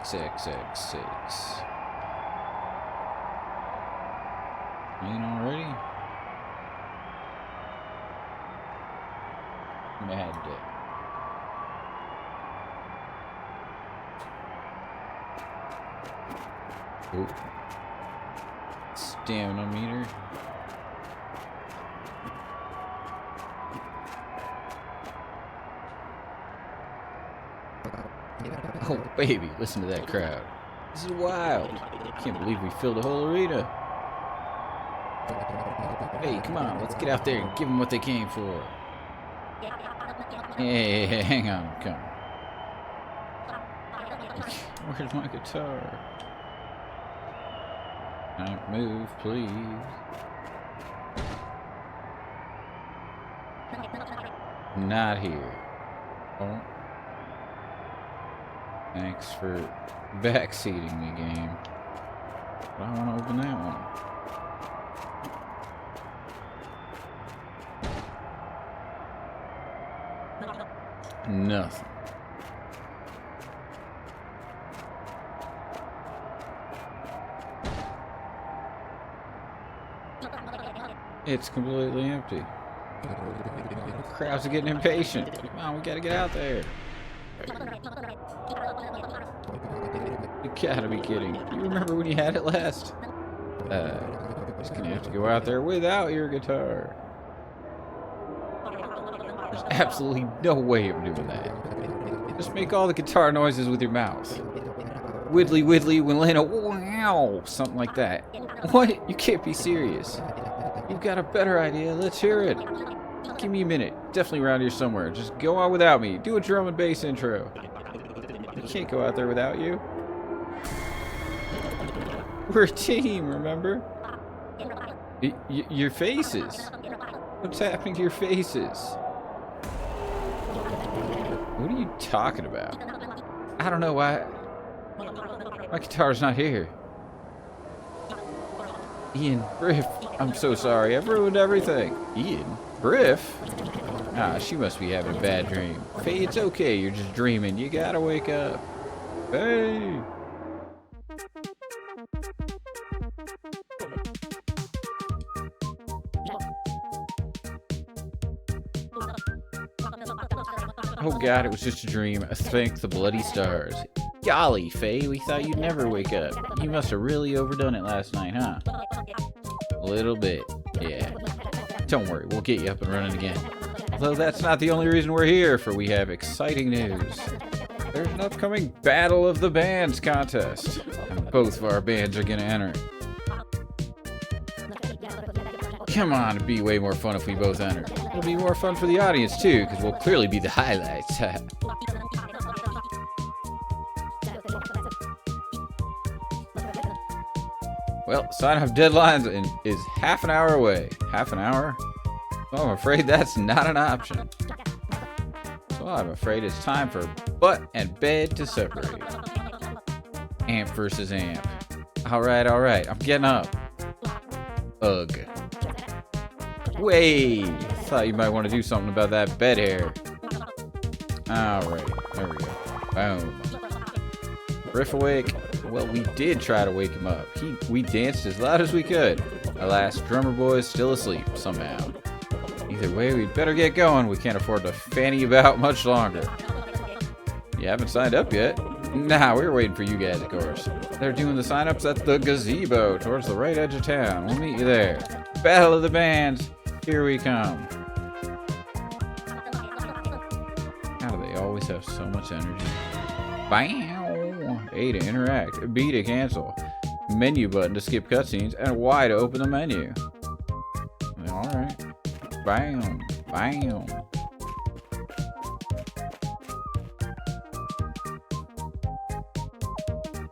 XXX6. Ain't already? Mad day. Oh. Stamina meter. Oh, baby, listen to that crowd. This is wild. I can't believe we filled the whole arena. Hey, come on, let's get out there and give them what they came for. Hey, hang on, come. Where's my guitar? Don't move, please. Not here. Oh. Thanks for backseating me, game. But I want to open that one. Nothing. It's completely empty. Crowds are getting impatient. Come on, we gotta get out there. You gotta be kidding. You remember when you had it last? Just gonna have to go out there without your guitar. There's absolutely no way I'm doing that. Just make all the guitar noises with your mouth. Widdly widdly when Lena, wow, something like that. What? You can't be serious. You've got a better idea. Let's hear it. Give me a minute. Definitely around here somewhere. Just go on without me. Do a drum and bass intro. I can't go out there without you. We're a team, remember? Your faces. What's happening to your faces? What are you talking about? I don't know why. My guitar's not here. Ian, Briff, I'm so sorry. I've ruined everything. Ian? Briff? Ah, she must be having a bad dream. Faye, it's okay. You're just dreaming. You gotta wake up. Hey! Oh god, it was just a dream. Thank the bloody stars. Golly, Faye, we thought you'd never wake up. You must have really overdone it last night, huh? A little bit, yeah. Don't worry, we'll get you up and running again. Although that's not the only reason we're here, for we have exciting news. There's an upcoming Battle of the Bands contest, and both of our bands are gonna enter. Come on, it'd be way more fun if we both enter. It'll be more fun for the audience too, because we'll clearly be the highlights. Well, sign-up deadline is half an hour away. Half an hour? Well, I'm afraid that's not an option. So I'm afraid it's time for butt and bed to separate. Amp versus amp. Alright, I'm getting up. Ugh. Wait! Thought you might want to do something about that bed hair. Alright, there we go. Boom. Riff awake. Well, we did try to wake him up. We danced as loud as we could. Alas, drummer boy is still asleep, somehow. Either way, we'd better get going. We can't afford to fanny about much longer. You haven't signed up yet? Nah, we were waiting for you guys, of course. They're doing the sign-ups at the gazebo towards the right edge of town. We'll meet you there. Battle of the Bands. Here we come. How do they always have so much energy? Bam! A to interact, B to cancel, menu button to skip cutscenes, and Y to open the menu. Alright. Bam. Bam.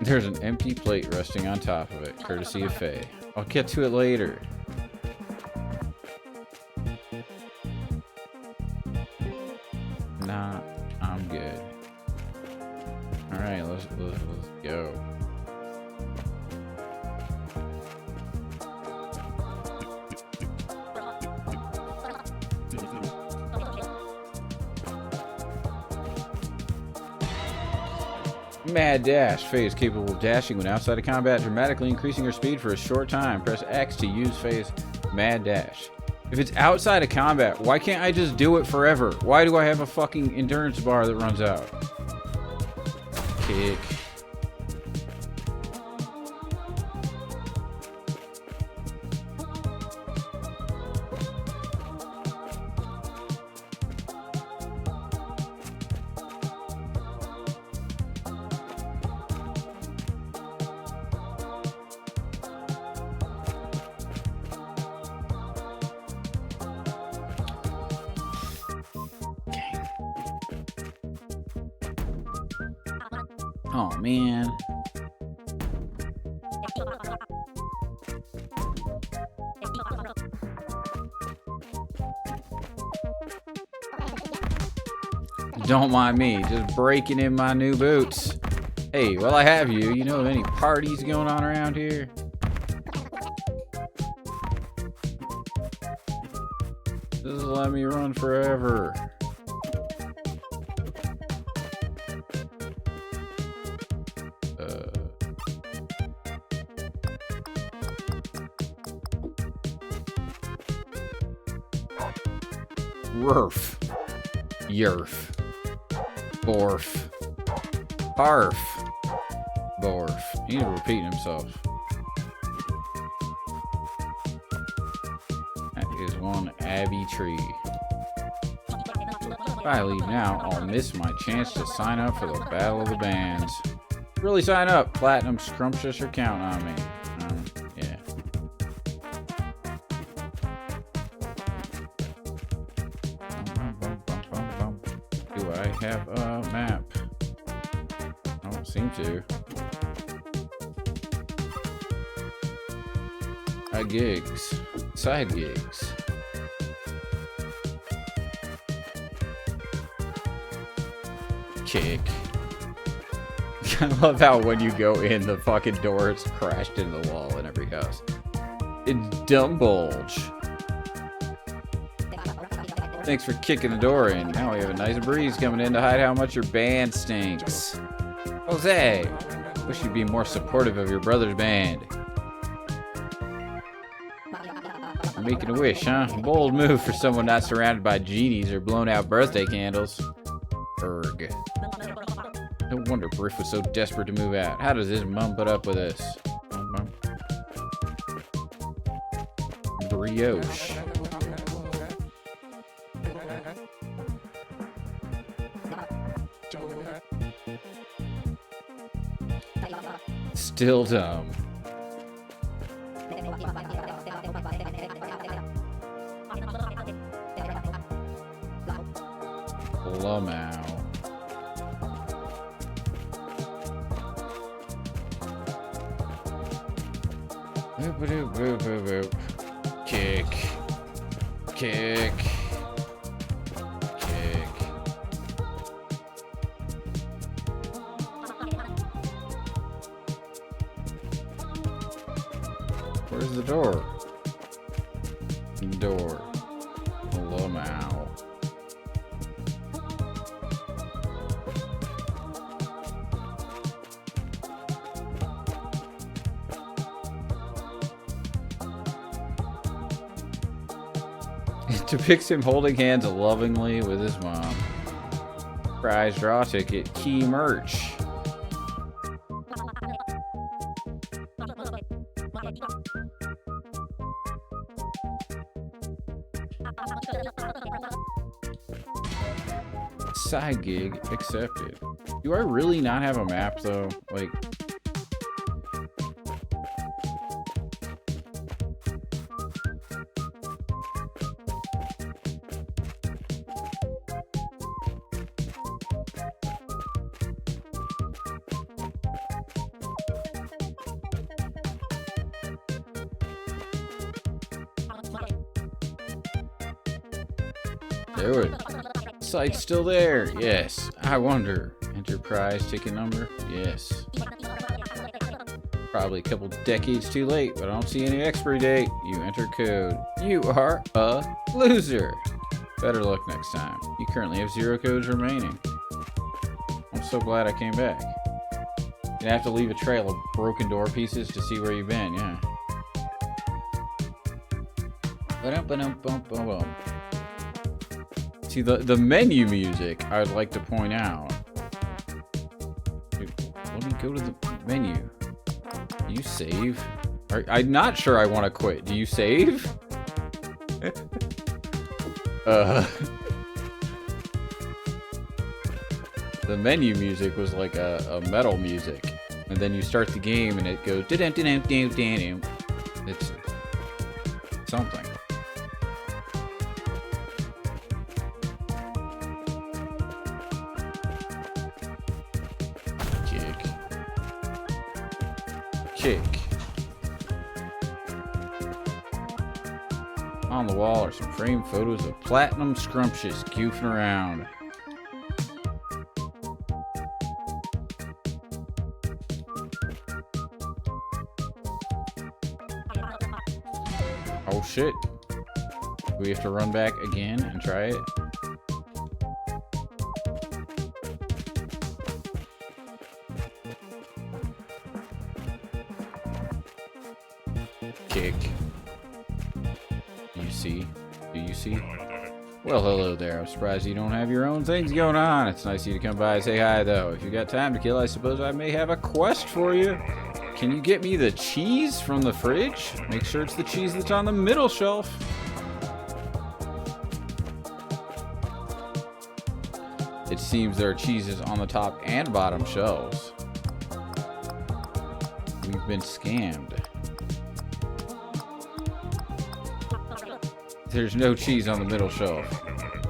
There's an empty plate resting on top of it, courtesy of Faye. I'll get to it later. Nah, I'm good. Alright, let's go. Mad Dash. Phase capable of dashing when outside of combat, dramatically increasing your speed for a short time. Press X to use phase Mad Dash. If it's outside of combat, why can't I just do it forever? Why do I have a fucking endurance bar that runs out? Kick. Oh, man. Don't mind me, just breaking in my new boots. Hey, while I have you, you know of any parties going on around here? Just let me run forever. Rurf. Yerf. Borf. Barf. Borf. He's repeating himself. That is one Abbey tree. If I leave now, I'll miss my chance to sign up for the Battle of the Bands. Really sign up. Platinum scrumptious or count on me. Yeah. Do I have a map? I don't seem to. Gigs. Side gigs. Kick. I love how when you go in, the fucking door is crashed into the wall in every house. It's DeathBulge. Thanks for kicking the door in. Now we have a nice breeze coming in to hide how much your band stinks. Jose, wish you'd be more supportive of your brother's band. Making a wish, huh? Bold move for someone not surrounded by genies or blown out birthday candles. Erg. No wonder Briff was so desperate to move out. How does his mom put up with this? Brioche. Still dumb. Lumau. Kick. Kick. Kick. Where's the door? Door. Lumau. It depicts him holding hands lovingly with his mom. Prize draw ticket, key merch. Side gig accepted. Do I really not have a map though? Like, do it. site's still there. Yes. I wonder. Enterprise ticket number? Yes. Probably a couple decades too late, but I don't see any expiry date. You enter code. You are a loser. Better luck next time. You currently have 0 codes remaining. I'm so glad I came back. You'd have to leave a trail of broken door pieces to see where you've been, yeah. See, the menu music, I'd like to point out. Dude, let me go to the menu. Do you save? I'm not sure I want to quit. Do you save? The menu music was like a metal music. And then you start the game and it goes... It's something. Kick. On the wall are some framed photos of Platinum Scrumptious goofing around. Oh shit. We have to run back again and try it. Kick. Do you see? Well, hello there. I'm surprised you don't have your own things going on. It's nice of you to come by and say hi, though. If you got time to kill, I suppose I may have a quest for you. Can you get me the cheese from the fridge? Make sure it's the cheese that's on the middle shelf. It seems there are cheeses on the top and bottom shelves. We've been scammed. There's no cheese on the middle shelf.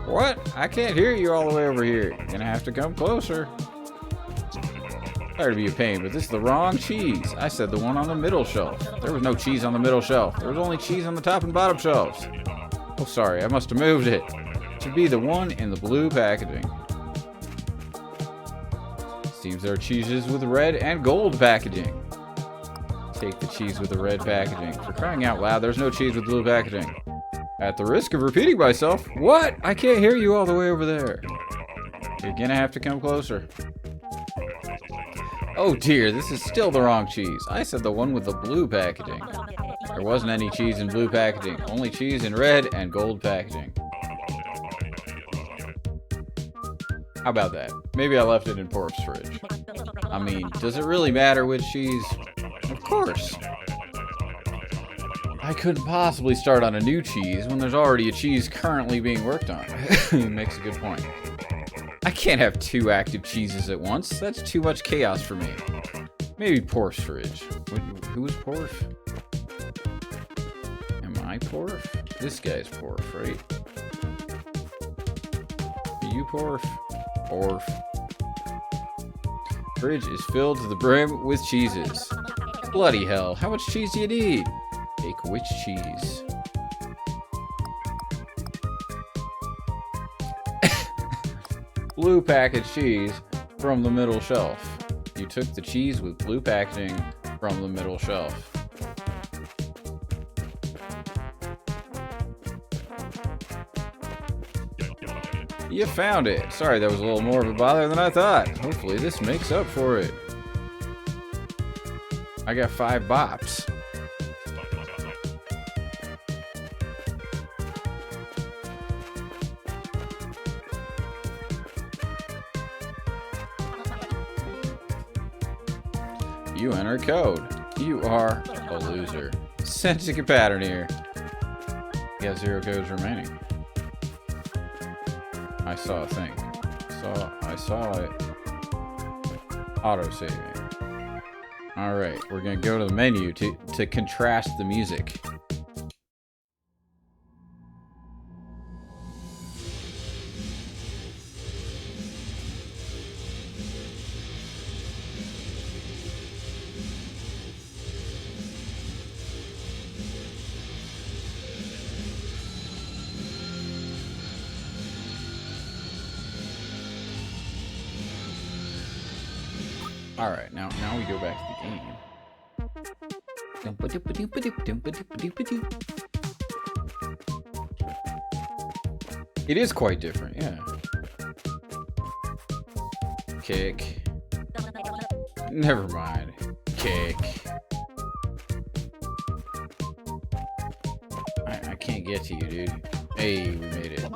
What? I can't hear you all the way over here. You're gonna have to come closer. Sorry to be a pain, but this is the wrong cheese. I said the one on the middle shelf. There was no cheese on the middle shelf. There was only cheese on the top and bottom shelves. Oh, sorry. I must have moved it. It should be the one in the blue packaging. Seems there are cheeses with red and gold packaging. Take the cheese with the red packaging. For crying out loud, there's no cheese with blue packaging. At the risk of repeating myself, what? I can't hear you all the way over there. You're gonna have to come closer. Oh dear, this is still the wrong cheese. I said the one with the blue packaging. There wasn't any cheese in blue packaging, only cheese in red and gold packaging. How about that? Maybe I left it in Porf's fridge. I mean, does it really matter which cheese? Of course. I couldn't possibly start on a new cheese when there's already a cheese currently being worked on. He makes a good point. I can't have 2 active cheeses at once. That's too much chaos for me. Maybe Porf's fridge. Who is Porf? Am I Porf? This guy's Porf, right? Are you Porf? Porf. Fridge is filled to the brim with cheeses. Bloody hell, how much cheese do you need? Take which cheese? Blue packaged cheese from the middle shelf. You took the cheese with blue packaging from the middle shelf. You found it. Sorry, that was a little more of a bother than I thought. Hopefully this makes up for it. I got 5 bops. You enter code. You are a loser. Sensing a pattern here. You got 0 codes remaining. I saw a thing. I saw it. Auto-saving. Alright, we're gonna go to the menu to contrast the music. Alright, now we go back to the game. It is quite different, yeah. Kick. Never mind. Kick. I can't get to you, dude. Hey, we made it.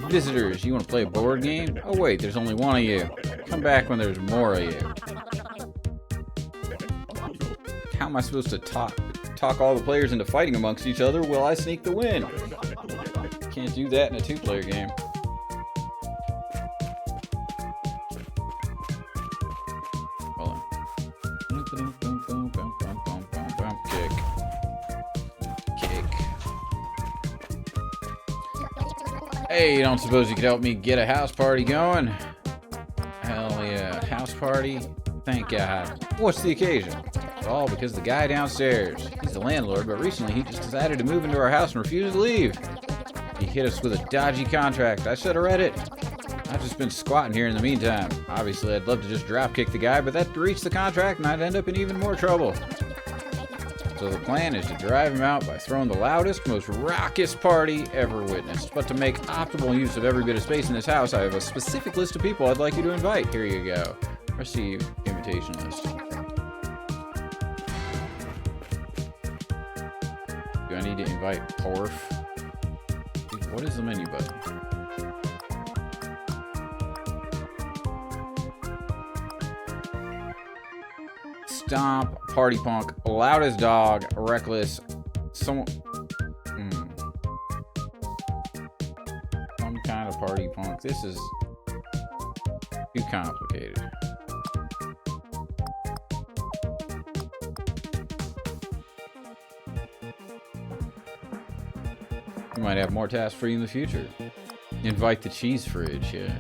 Visitors, you want to play a board game? Oh wait, there's only one of you. Come back when there's more of you. How am I supposed to talk all the players into fighting amongst each other while I sneak the win? Can't do that in a 2-player game. Hold on. Kick. Kick. Hey, you don't suppose you could help me get a house party going? Hell yeah, house party? Thank God. What's the occasion? It's all because the guy downstairs. He's the landlord, but recently he just decided to move into our house and refused to leave. He hit us with a dodgy contract. I should have read it. I've just been squatting here in the meantime. Obviously, I'd love to just dropkick the guy, but that'd breach the contract and I'd end up in even more trouble. So the plan is to drive him out by throwing the loudest, most raucous party ever witnessed. But to make optimal use of every bit of space in this house, I have a specific list of people I'd like you to invite. Here you go. Receive invitation list. Do I need to invite Porf? What is the menu button? Stomp, party punk, loudest dog, reckless, some kind of party punk. This is too complicated. We might have more tasks for you in the future. Invite the cheese fridge, yeah.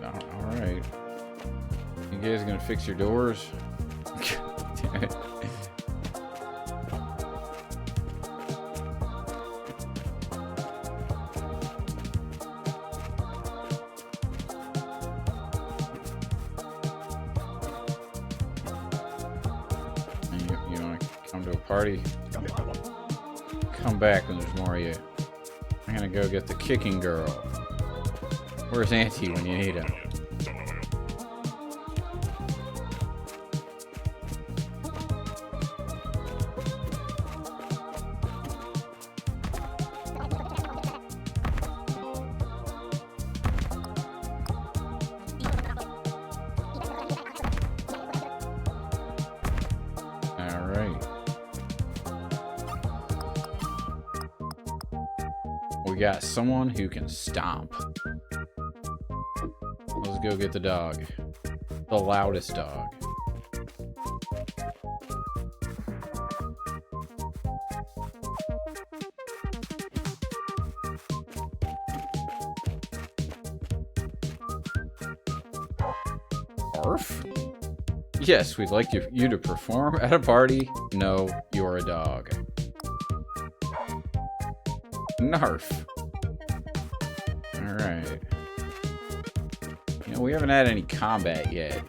Alright. You guys gonna fix your doors? Damn it. You wanna come to a party? Come back when there's more of you. I'm gonna go get the kicking girl. Where's Auntie when you need him? We got someone who can stomp. Let's go get the dog. The loudest dog. Arf? Yes, we'd like you to perform at a party. No, you're a dog. Narf. Alright. You know, we haven't had any combat yet.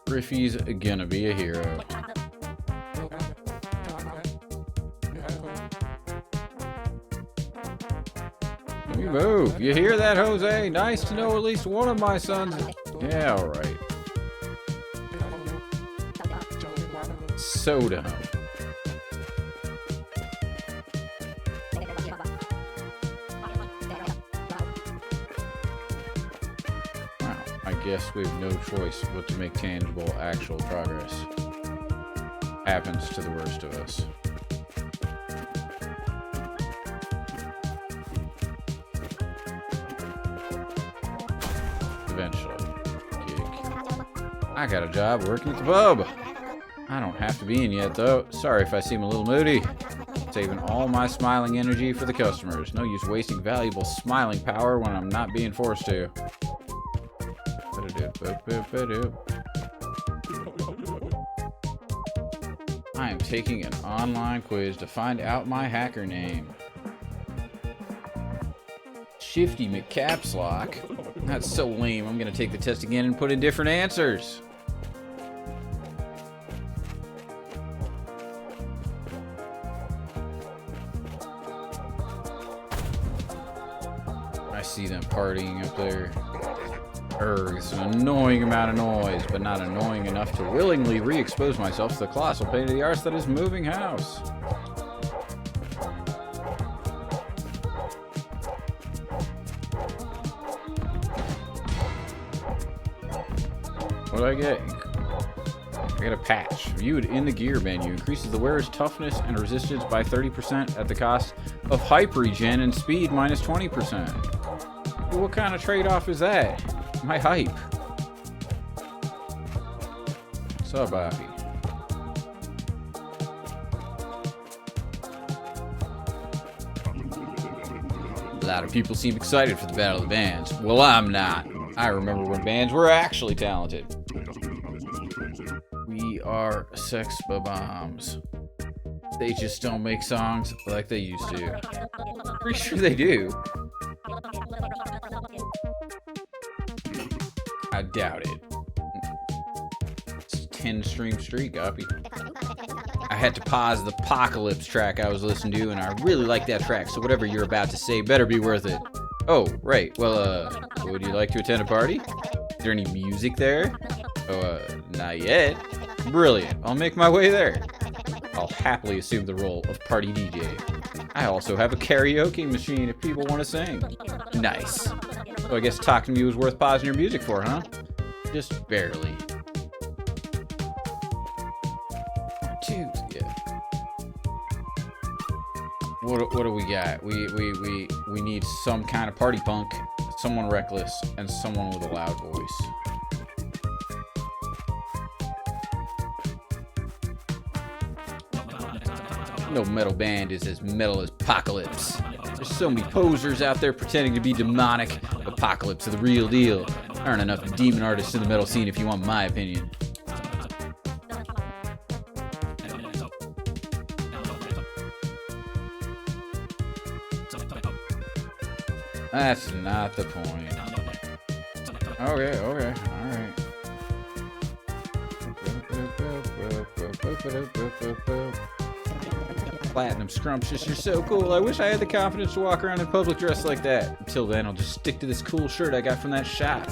Griffey's gonna be a hero. Let me move. You hear that, Jose? Nice to know at least one of my sons. Yeah, alright. Soda. I guess we have no choice but to make tangible, actual progress. Happens to the worst of us. eventually. I got a job working at the pub. I don't have to be in yet, though. Sorry if I seem a little moody. Saving all my smiling energy for the customers. No use wasting valuable smiling power when I'm not being forced to. I am taking an online quiz to find out my hacker name. Shifty McCapslock. That's so lame. I'm gonna take the test again and put in different answers. I see them partying up there. It's an annoying amount of noise, but not annoying enough to willingly re-expose myself to the colossal pain of the arse that is moving house. What do I get? I get a patch. Viewed in the gear menu. Increases the wearer's toughness and resistance by 30% at the cost of hype regen and speed minus 20%. What kind of trade-off is that? My hype. What's up, Bobby? A lot of people seem excited for the Battle of the Bands. Well, I'm not. I remember when bands were actually talented. We are sex bombs. They just don't make songs like they used to. Pretty sure they do. I doubt it. It's a 10-stream streak, Guppy. I had to pause the Apocalypse track I was listening to, and I really like that track, so whatever you're about to say better be worth it. Oh, right. Well, would you like to attend a party? Is there any music there? Oh, not yet. Brilliant. I'll make my way there. I'll happily assume the role of party DJ. I also have a karaoke machine if people want to sing. Nice. So I guess talking to you was worth pausing your music for, huh? Just barely. Dude, yeah. What do we got? We need some kind of party punk, someone reckless, and someone with a loud voice. No metal band is as metal as Apocalypse. There's so many posers out there pretending to be demonic. Apocalypse are the real deal. There aren't enough demon artists in the metal scene if you want my opinion. That's not the point. Okay, alright. Platinum Scrumptious, you're so cool. I wish I had the confidence to walk around in public dressed like that. Until then, I'll just stick to this cool shirt I got from that shop.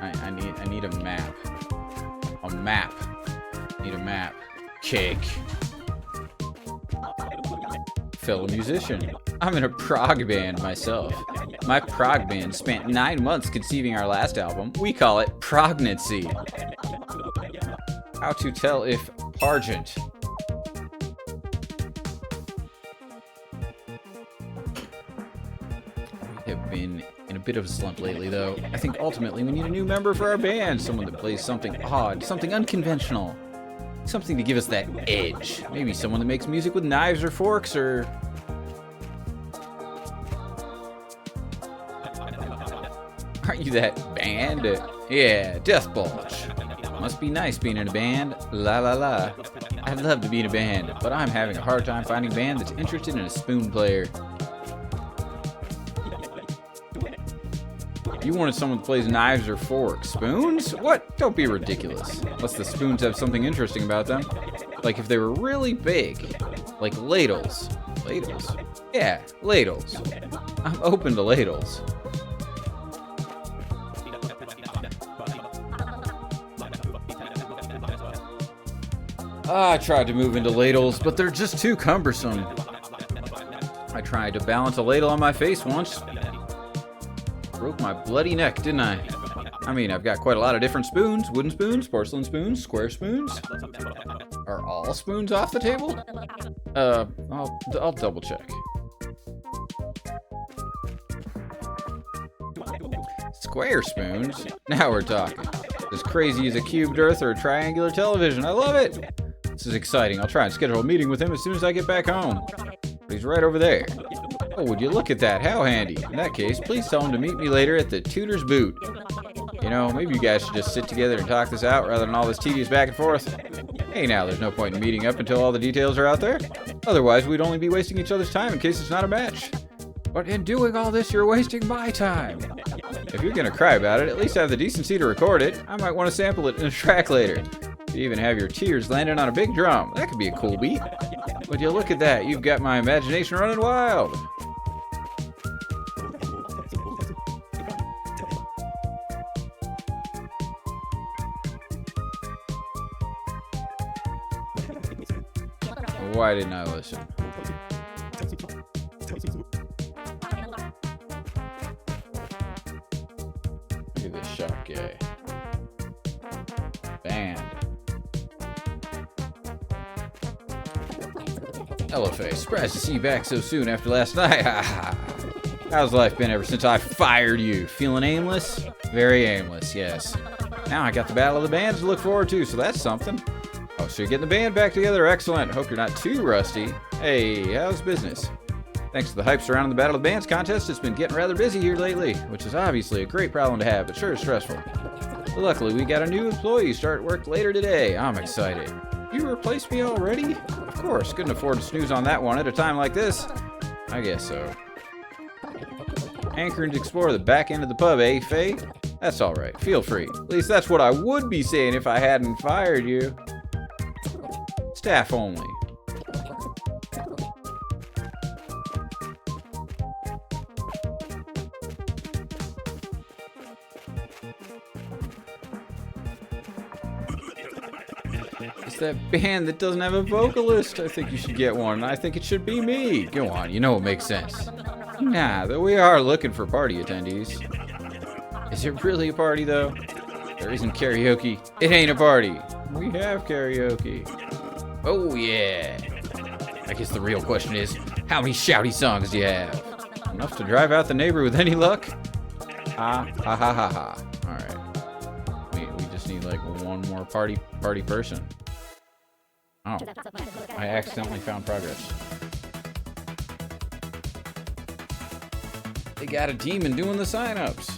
I need a map. A map. Need a map. Cake. Fellow musician. I'm in a prog band myself. My prog band spent 9 months conceiving our last album. We call it Prognancy. How to tell if Pargent. We have been in a bit of a slump lately, though. I think ultimately we need a new member for our band. Someone that plays something odd, something unconventional. Something to give us that edge. Maybe someone that makes music with knives or forks, or... Aren't you that band? Yeah, DeathBulge. Must be nice being in a band. La la la. I'd love to be in a band, but I'm having a hard time finding a band that's interested in a spoon player. You wanted someone that plays knives or forks. Spoons? What? Don't be ridiculous. Unless the spoons have something interesting about them. Like if they were really big. Like ladles. Ladles? Yeah, ladles. I'm open to ladles. I tried to move into ladles, but they're just too cumbersome. I tried to balance a ladle on my face once. Broke my bloody neck, didn't I? I mean, I've got quite a lot of different spoons. Wooden spoons, porcelain spoons, square spoons. Are all spoons off the table? I'll double check. Square spoons? Now we're talking. As crazy as a cubed earth or a triangular television. I love it. This is exciting. I'll try and schedule a meeting with him as soon as I get back home. He's right over there. Oh, would you look at that? How handy. In that case, please tell him to meet me later at the tutor's boot. You know, maybe you guys should just sit together and talk this out rather than all this tedious back and forth. Hey now, there's no point in meeting up until all the details are out there. Otherwise, we'd only be wasting each other's time in case it's not a match. But in doing all this, you're wasting my time. If you're gonna cry about it, at least have the decency to record it. I might want to sample it in a track later. You even have your tears landing on a big drum. That could be a cool beat. Would you look at that? You've got my imagination running wild. Why didn't I listen? Look at this shot guy. Band. LFA, surprised to see you back so soon after last night. How's life been ever since I fired you? Feeling aimless? Very aimless, yes. Now I got the Battle of the Bands to look forward to, so that's something. Oh, so you're getting the band back together. Excellent. Hope you're not too rusty. Hey, how's business? Thanks to the hype surrounding the Battle of the Bands contest, it's been getting rather busy here lately, which is obviously a great problem to have, but sure is stressful. But luckily, we got a new employee start work later today. I'm excited. You replaced me already? Of course, couldn't afford to snooze on that one at a time like this. I guess so. Anchor and explore the back end of the pub, eh, Faye? That's alright. Feel free. At least that's what I would be saying if I hadn't fired you. Staff only. It's that band that doesn't have a vocalist. I think you should get one. I think it should be me. Go on, you know it makes sense. Nah, though we are looking for party attendees. Is it really a party, though? There isn't karaoke. It ain't a party. We have karaoke. Oh, yeah. I guess the real question is, how many shouty songs do you have? Enough to drive out the neighbor with any luck? Ha, ha, ha, ha, ha. Alright. We just need, like, one more party person. Oh. I accidentally found progress. They got a demon doing the sign-ups.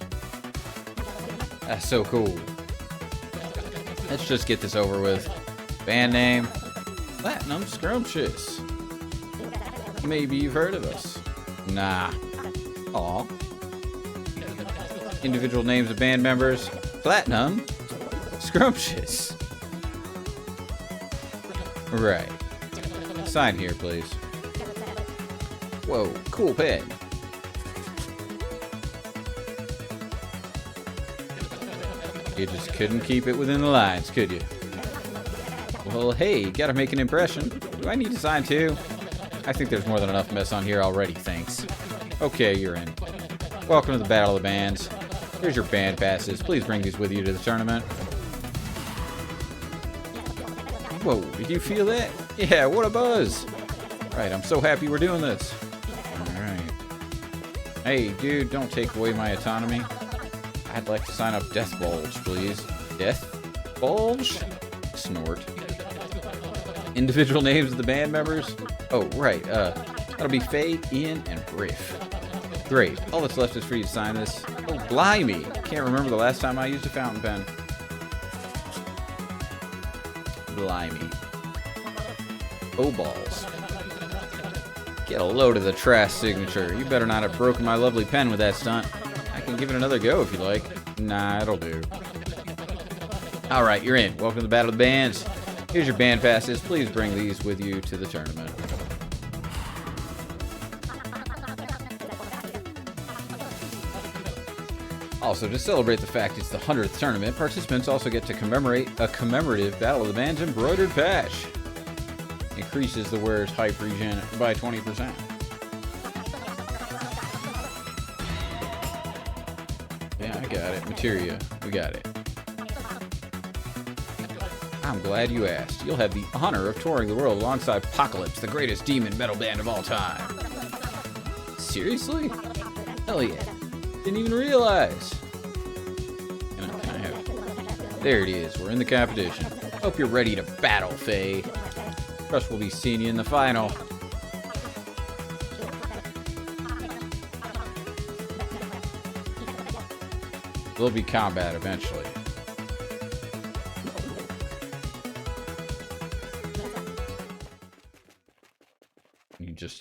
That's so cool. Let's just get this over with. Band name. Platinum Scrumptious. Maybe you've heard of us. Nah. Aw. Individual names of band members. Platinum Scrumptious. Right. Sign here, please. Whoa, cool pen. You just couldn't keep it within the lines, could you? Well, hey, gotta make an impression. Do I need to sign too? I think there's more than enough mess on here already, thanks. Okay, you're in. Welcome to the Battle of the Bands. Here's your band passes. Please bring these with you to the tournament. Whoa, did you feel that? Yeah, what a buzz. Right, I'm so happy we're doing this. Alright. Hey, dude, don't take away my autonomy. I'd like to sign up DeathBulge, please. DeathBulge? Snort. Individual names of the band members? Oh, right. That'll be Faye, Ian, and Riff. Great. All that's left is for you to sign this. Oh, blimey. Can't remember the last time I used a fountain pen. Blimey. Oh, balls. Get a load of the trash signature. You better not have broken my lovely pen with that stunt. I can give it another go if you like. Nah, it'll do. Alright, you're in. Welcome to the Battle of the Bands. Here's your band passes. Please bring these with you to the tournament. Also, to celebrate the fact it's the 100th tournament, participants also get to commemorate a commemorative Battle of the Bands embroidered patch. Increases the wearer's hype regen by 20%. Yeah, I got it. Materia. We got it. I'm glad you asked. You'll have the honor of touring the world alongside Apocalypse, the greatest demon metal band of all time. Seriously? Hell yeah. Didn't even realize. There it is. We're in the competition. Hope you're ready to battle, Faye. Trust we'll be seeing you in the final. There'll be combat eventually.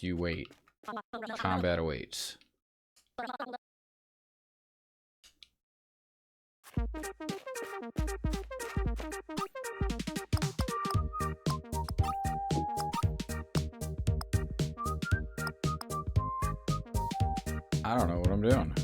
You wait. Combat awaits. I don't know what I'm doing.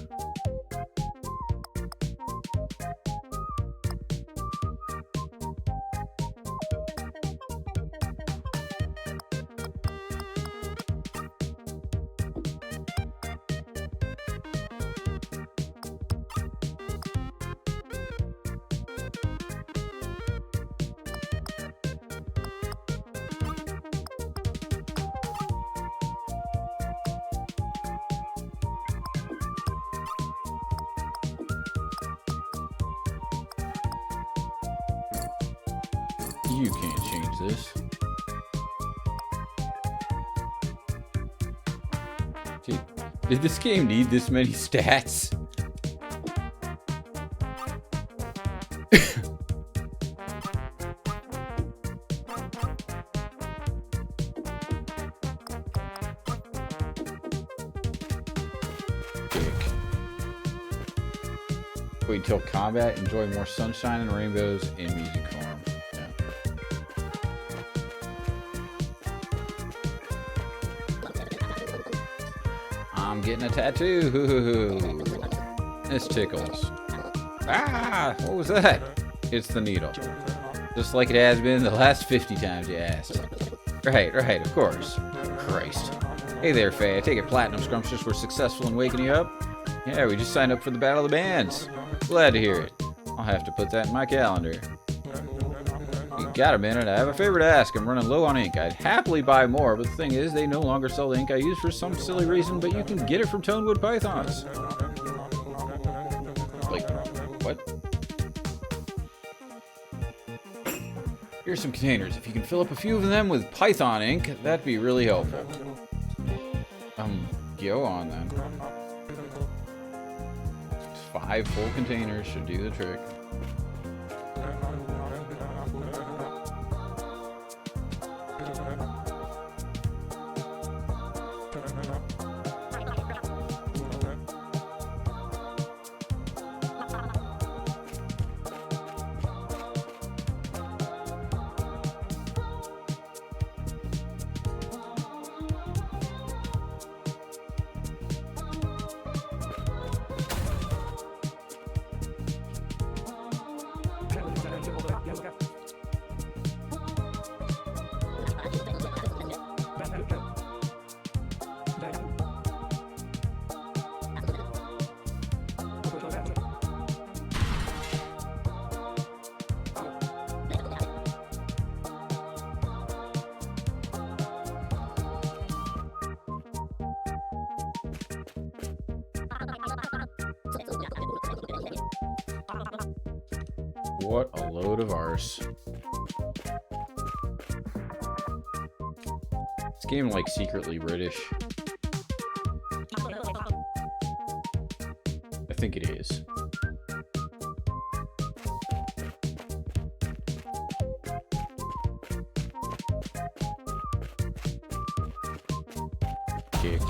You can't change this. Gee, did this game need this many stats? Wait till combat. Enjoy more sunshine and rainbows in music form. I'm getting a tattoo. This tickles. Ah, what was that? It's the needle. Just like it has been the last 50 times you asked. Right, of course. Christ. Hey there, Faye. I take it Platinum Scrumptious were successful in waking you up? Yeah, we just signed up for the Battle of the Bands. Glad to hear it. I'll have to put that in my calendar. You got a minute? I have a favor to ask. I'm running low on ink. I'd happily buy more, but the thing is, they no longer sell the ink I use for some silly reason, but you can get it from Tonewood Pythons. Like, what? Here's some containers. If you can fill up a few of them with Python ink, that'd be really helpful. Go on then. 5 full containers should do the trick. What a load of arse. This game like secretly British. I think it is. Kick.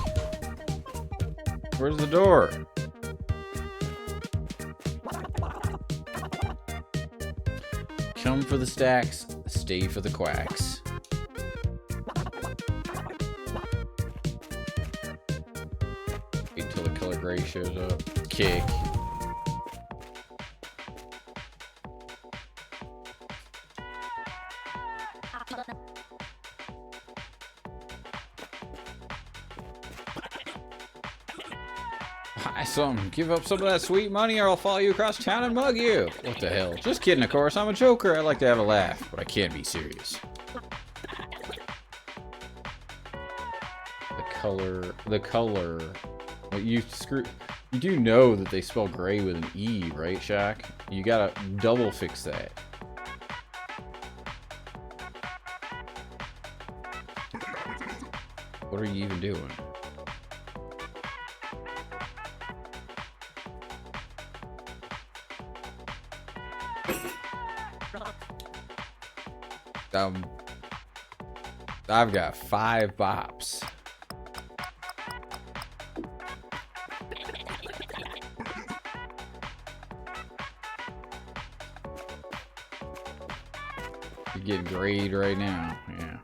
Where's the door? Come for the stacks, stay for the quacks. Wait until the color gray shows up. Kick. Buy some. Give up some of that sweet money or I'll follow you across town and mug you. What the hell? Just kidding, of course. I'm a joker. I like to have a laugh, but I can't be serious. The color. Well, you do know that they spell gray with an E, right, Shaq? You gotta double fix that. What are you even doing? I've got 5 bops. You're getting grade right now. Yeah.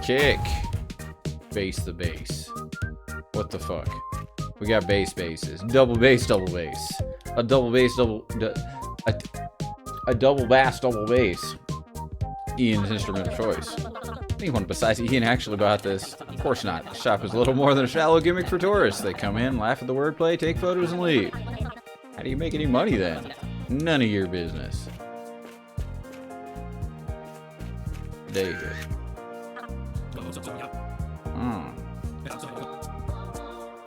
Kick. Base the base. What the fuck? We got bases. Double bass, double bass. A double bass, a double bass, double bass. Ian's instrument of choice. Anyone besides Ian actually bought this? Of course not. The shop is little more than a shallow gimmick for tourists. They come in, laugh at the wordplay, take photos, and leave. How do you make any money then? None of your business. There you go.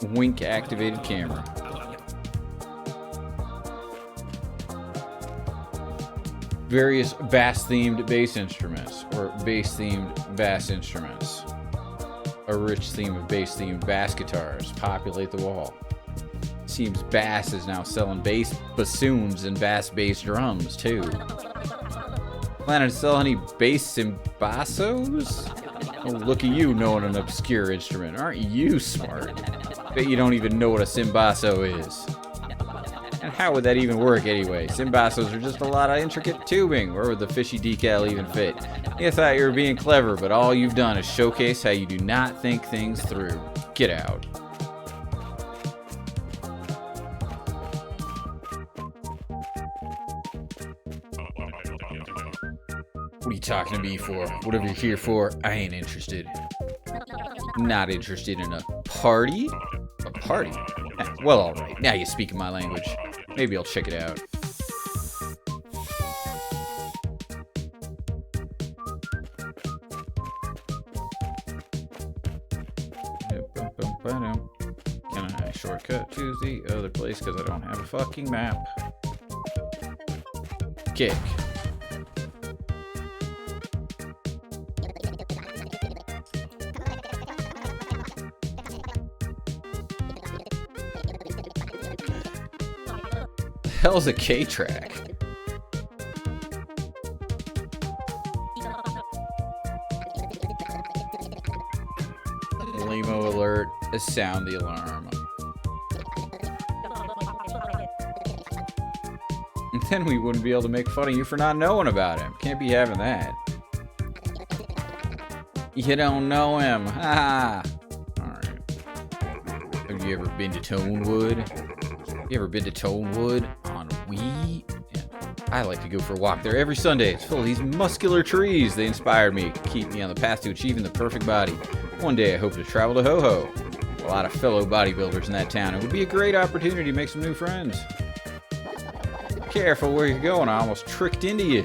Wink activated camera. Various bass-themed bass instruments, or bass-themed bass instruments. A rich theme of bass-themed bass guitars populate the wall. Seems Bass is now selling bass bassoons and bass drums too. Planning to sell any bass cymbassos? Oh, look at you knowing an obscure instrument. Aren't you smart? Bet you don't even know what a cymbasso is. And how would that even work anyway? Cymbassos are just a lot of intricate tubing. Where would the fishy decal even fit? You thought you were being clever, but all you've done is showcase how you do not think things through. Get out. What are you talking to me for? Whatever you're here for, I ain't interested. Not interested in a party? A party? Well, alright. Now you speak my language. Maybe I'll check it out. Can I shortcut to the other place because I don't have a fucking map? Kick. Hell's a K-track? Limo alert, sound the alarm. And then we wouldn't be able to make fun of you for not knowing about him. Can't be having that. You don't know him. Ha! Alright. Have you ever been to Tonewood? You ever been to Tonewood on Wii? Yeah. I like to go for a walk there every Sunday. It's full of these muscular trees. They inspired me, keep me on the path to achieving the perfect body. One day I hope to travel to Ho-Ho. A lot of fellow bodybuilders in that town. It would be a great opportunity to make some new friends. Careful where you're going. I almost tricked into you.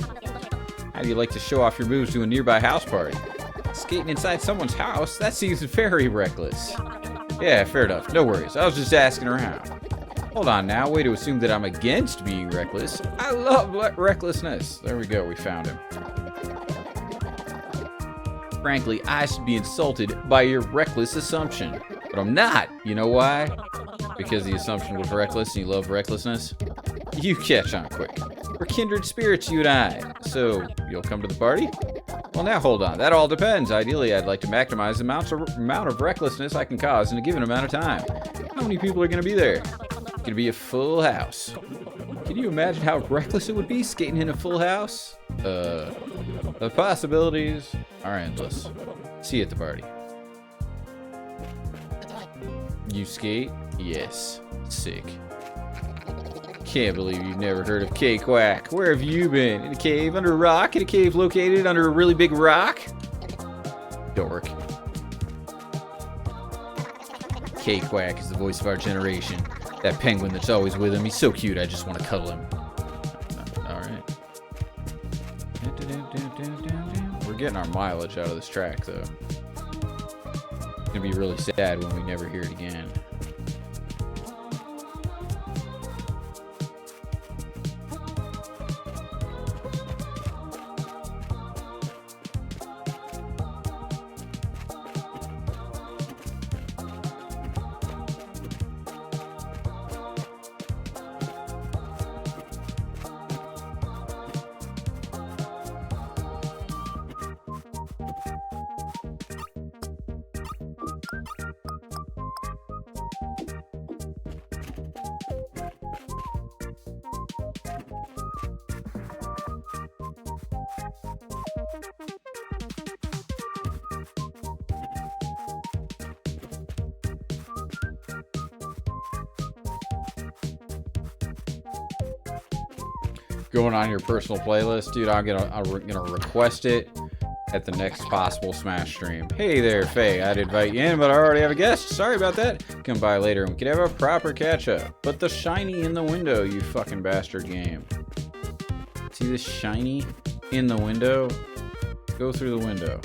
How do you like to show off your moves to a nearby house party? Skating inside someone's house? That seems very reckless. Yeah, fair enough. No worries. I was just asking around. Hold on now, way to assume that I'm against being reckless. I love recklessness. There we go, we found him. Frankly, I should be insulted by your reckless assumption. But I'm not. You know why? Because the assumption was reckless and you love recklessness? You catch on quick. We're kindred spirits, you and I. So, you'll come to the party? Well, now hold on. That all depends. Ideally, I'd like to maximize the amount of recklessness I can cause in a given amount of time. How many people are going to be there? It's going to be a full house. Can you imagine how reckless it would be skating in a full house? The possibilities are endless. See you at the party. You skate? Yes. Sick. Can't believe you've never heard of K-Quack. Where have you been? In a cave under a rock? In a cave located under a really big rock? Dork. K-Quack is the voice of our generation. That penguin that's always with him. He's so cute, I just want to cuddle him. Alright. We're getting our mileage out of this track, though. It's gonna be really sad when we never hear it again. going on your personal playlist, dude. I'm gonna request it at the next possible Smash stream. Hey there, Faye. I'd invite you in, but I already have a guest. Sorry about that. Come by later and we can have a proper catch-up. Put the shiny in the window, you fucking bastard game. See this shiny in the window? Go through the window.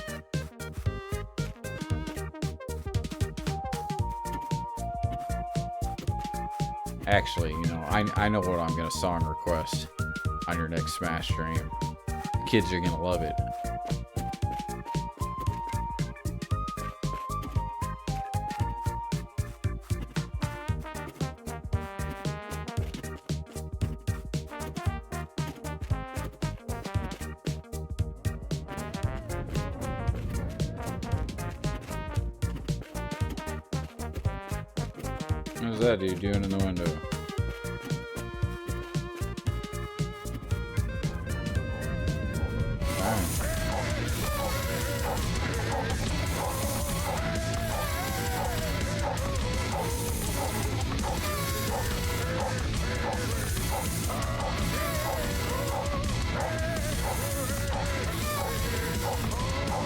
Actually, you know, I know what I'm gonna song request on your next Smash stream. The kids are gonna love it. What's that dude doing in the window?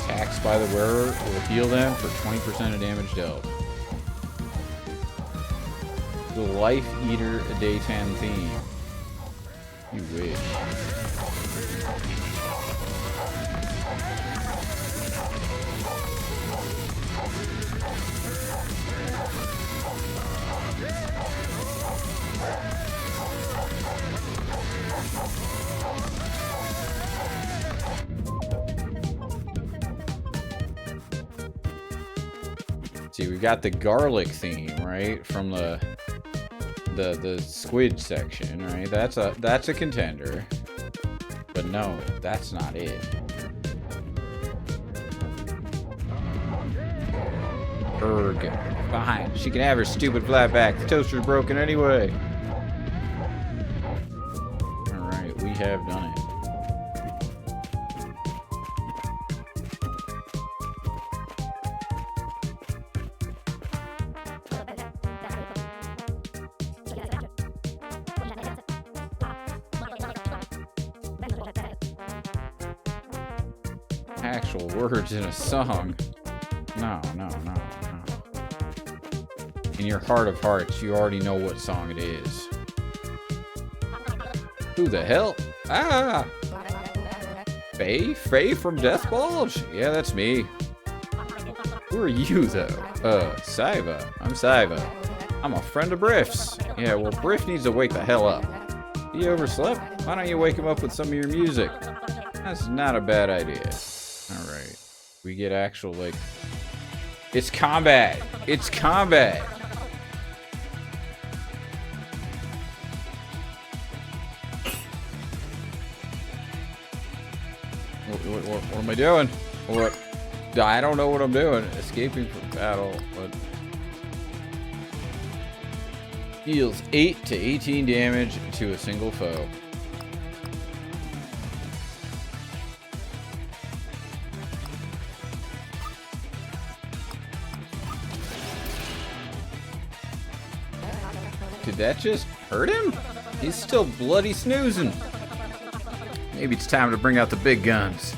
Attacks by the wearer will heal them for 20% of damage dealt. The Life Eater Daytime theme. You wish. See, we got the garlic theme, right? From the squid section, right? That's a contender. But no, that's not it. Erg. Fine. She can have her stupid flatback. The toaster's broken anyway. Alright, we have done it. Actual words in a song. No. In your heart of hearts, you already know what song it is. Who the hell? Ah! Faye from DeathBulge? Yeah, that's me. Who are you, though? Saiva. I'm Saiva. I'm a friend of Briff's. Yeah, well, Briff needs to wake the hell up. He overslept? Why don't you wake him up with some of your music? That's not a bad idea. Alright. We get actual, like... It's combat! It's combat! What am I doing? What? I don't know what I'm doing. Escaping from battle, but... Deals 8 to 18 damage to a single foe. Did that just hurt him? He's still bloody snoozing. Maybe it's time to bring out the big guns.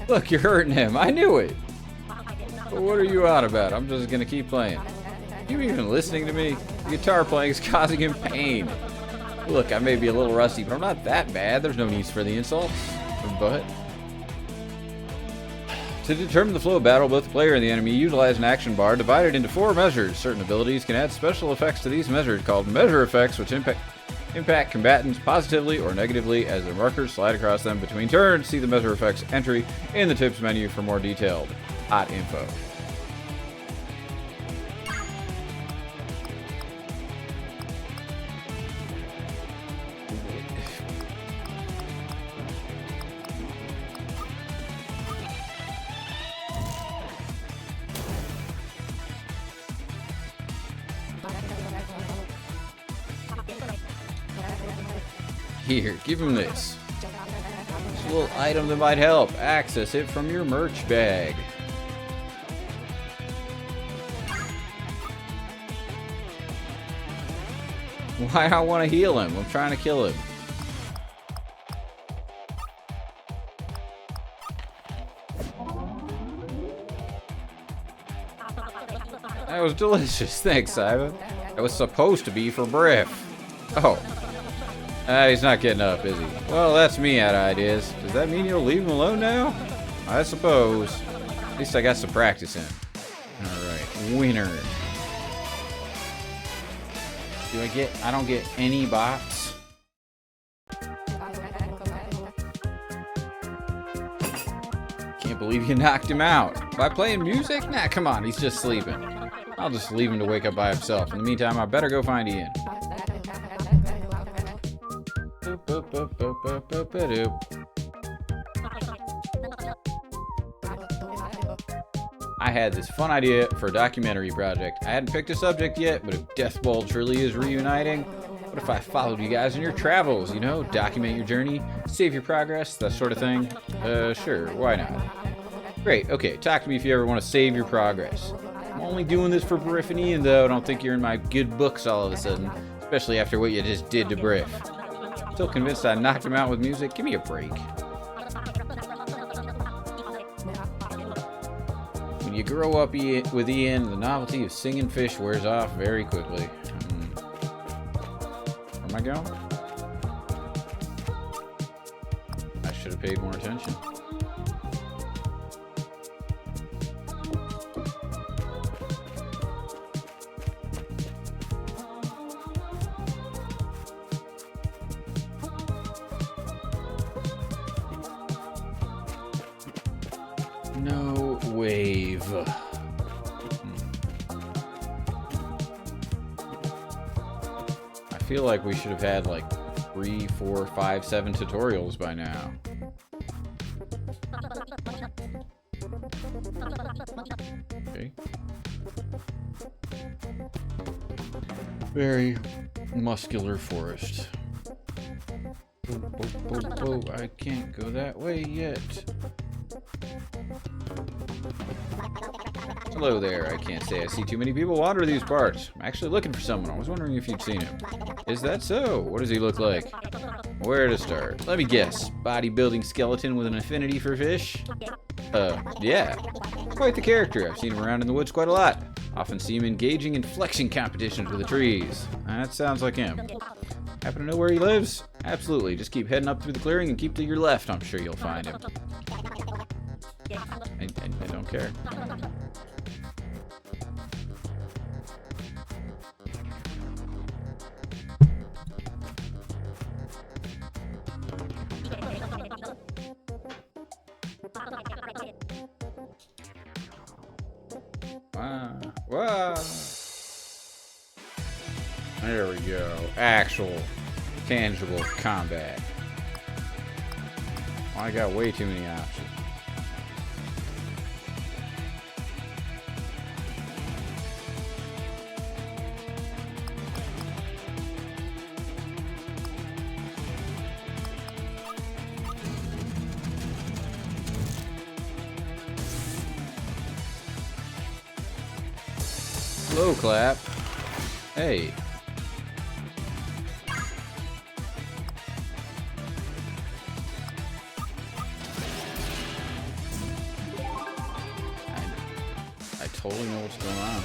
Look, you're hurting him. I knew it. But what are you on about? I'm just gonna keep playing. You even listening to me? The guitar playing is causing him pain. Look, I may be a little rusty, but I'm not that bad. There's no need for the insults. But to determine the flow of battle, both the player and the enemy utilize an action bar divided into 4 measures. Certain abilities can add special effects to these measures called measure effects, which impact combatants positively or negatively as their markers slide across them between turns. See the measure effects entry in the tips menu for more detailed hot info. Here, give him this. little item that might help. Access it from your merch bag. Why do I want to heal him? I'm trying to kill him. That was delicious. Thanks, Simon. That was supposed to be for Briff. Oh. He's not getting up, is he? Well, that's me out of ideas. Does that mean you'll leave him alone now? I suppose. At least I got some practice in. Alright, winner. I don't get any bops? Can't believe you knocked him out. By playing music? Nah, come on, he's just sleeping. I'll just leave him to wake up by himself. In the meantime, I better go find Ian. I had this fun idea for a documentary project. I hadn't picked a subject yet, but if DeathBulge really is reuniting, what if I followed you guys in your travels, you know? Document your journey, save your progress, that sort of thing. Sure, why not? Great, okay, talk to me if you ever want to save your progress. I'm only doing this for Briff and Ian, though. I don't think you're in my good books all of a sudden, especially after what you just did to Briff. Still convinced I knocked him out with music? Give me a break. When you grow up with Ian, the novelty of singing fish wears off very quickly. Where am I going? I should have paid more attention. No wave. I feel like we should have had like 3, 4, 5, 7 tutorials by now. Okay. Very muscular forest. Oh, I can't go that way yet. Hello there. I can't say I see too many people wander these parts. I'm actually looking for someone. I was wondering if you'd seen him. Is that so? What does he look like? Where to start? Let me guess. Bodybuilding skeleton with an affinity for fish? Yeah. Quite the character. I've seen him around in the woods quite a lot. Often see him engaging in flexing competitions with the trees. That sounds like him. Happen to know where he lives? Absolutely. Just keep heading up through the clearing and keep to your left. I'm sure you'll find him. I don't care. Wow. There we go. Actual, tangible combat. Oh, I got way too many options. Slow clap. Hey. I totally know what's going on.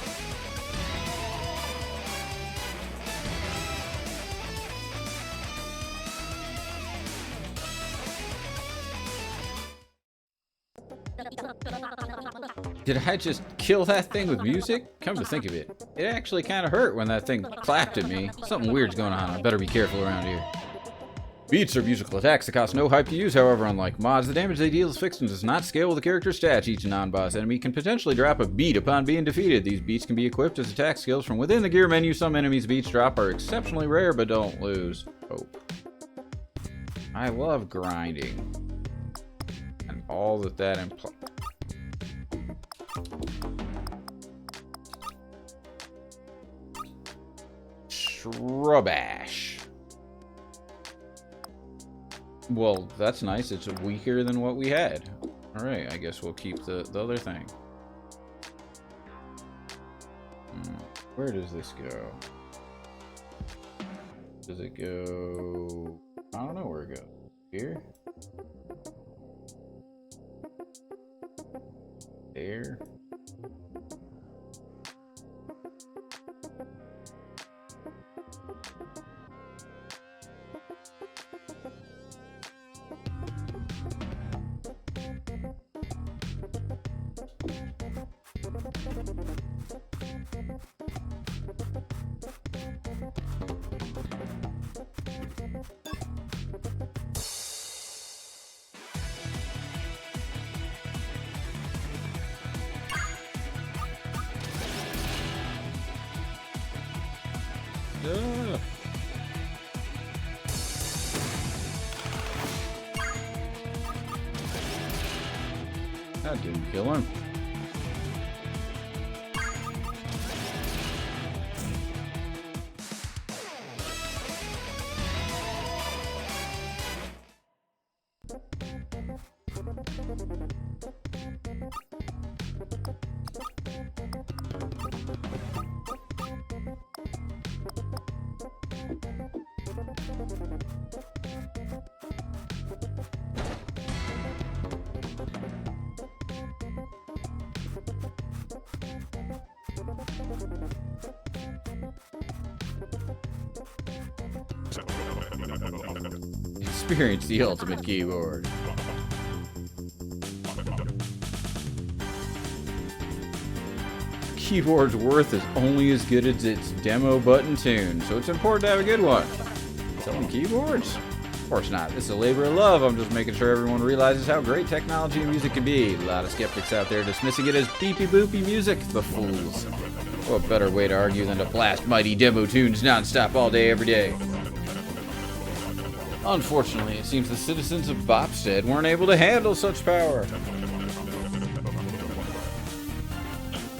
Did I just kill that thing with music? Come to think of it, it actually kind of hurt when that thing clapped at me. Something weird's going on. I better be careful around here. Beats are musical attacks that cost no hype to use, however, unlike mods, the damage they deal is fixed and does not scale with the character's stats. Each non-boss enemy can potentially drop a beat upon being defeated. These beats can be equipped as attack skills from within the gear menu. Some enemies' beats drop are exceptionally rare, but don't lose hope. I love grinding. And all that implies. Shrubbash. Well, that's nice. It's weaker than what we had. Alright, I guess we'll keep the other thing. Where does this go? Does it go... I don't know where it goes. Here? There? That didn't kill him. Experience the ultimate keyboard. Keyboard's worth is only as good as its demo button tune, so it's important to have a good one. Selling keyboards? Of course not. This is a labor of love. I'm just making sure everyone realizes how great technology and music can be. A lot of skeptics out there dismissing it as beepy boopy music. The fools. What better way to argue than to blast mighty demo tunes non-stop all day every day? Unfortunately, it seems the citizens of Bopstead weren't able to handle such power.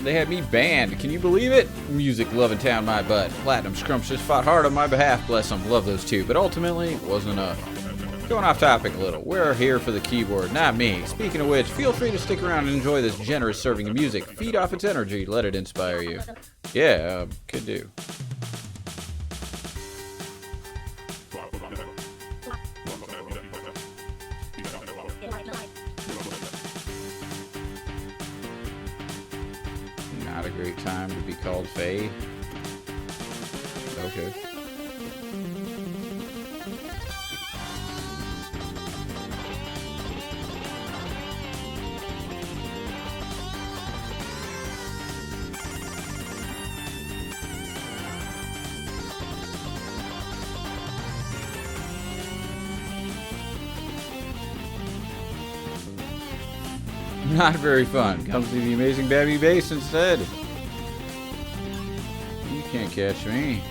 They had me banned. Can you believe it? Music loving town my butt. Platinum Scrumptious fought hard on my behalf. Bless them. Love those two. But ultimately, it wasn't enough. Going off topic a little. We're here for the keyboard, not me. Speaking of which, feel free to stick around and enjoy this generous serving of music. Feed off its energy. Let it inspire you. Yeah, could do. Not a great time to be called Faye. Okay. Not very fun. Comes to the amazing Babby Bass instead. You can't catch me.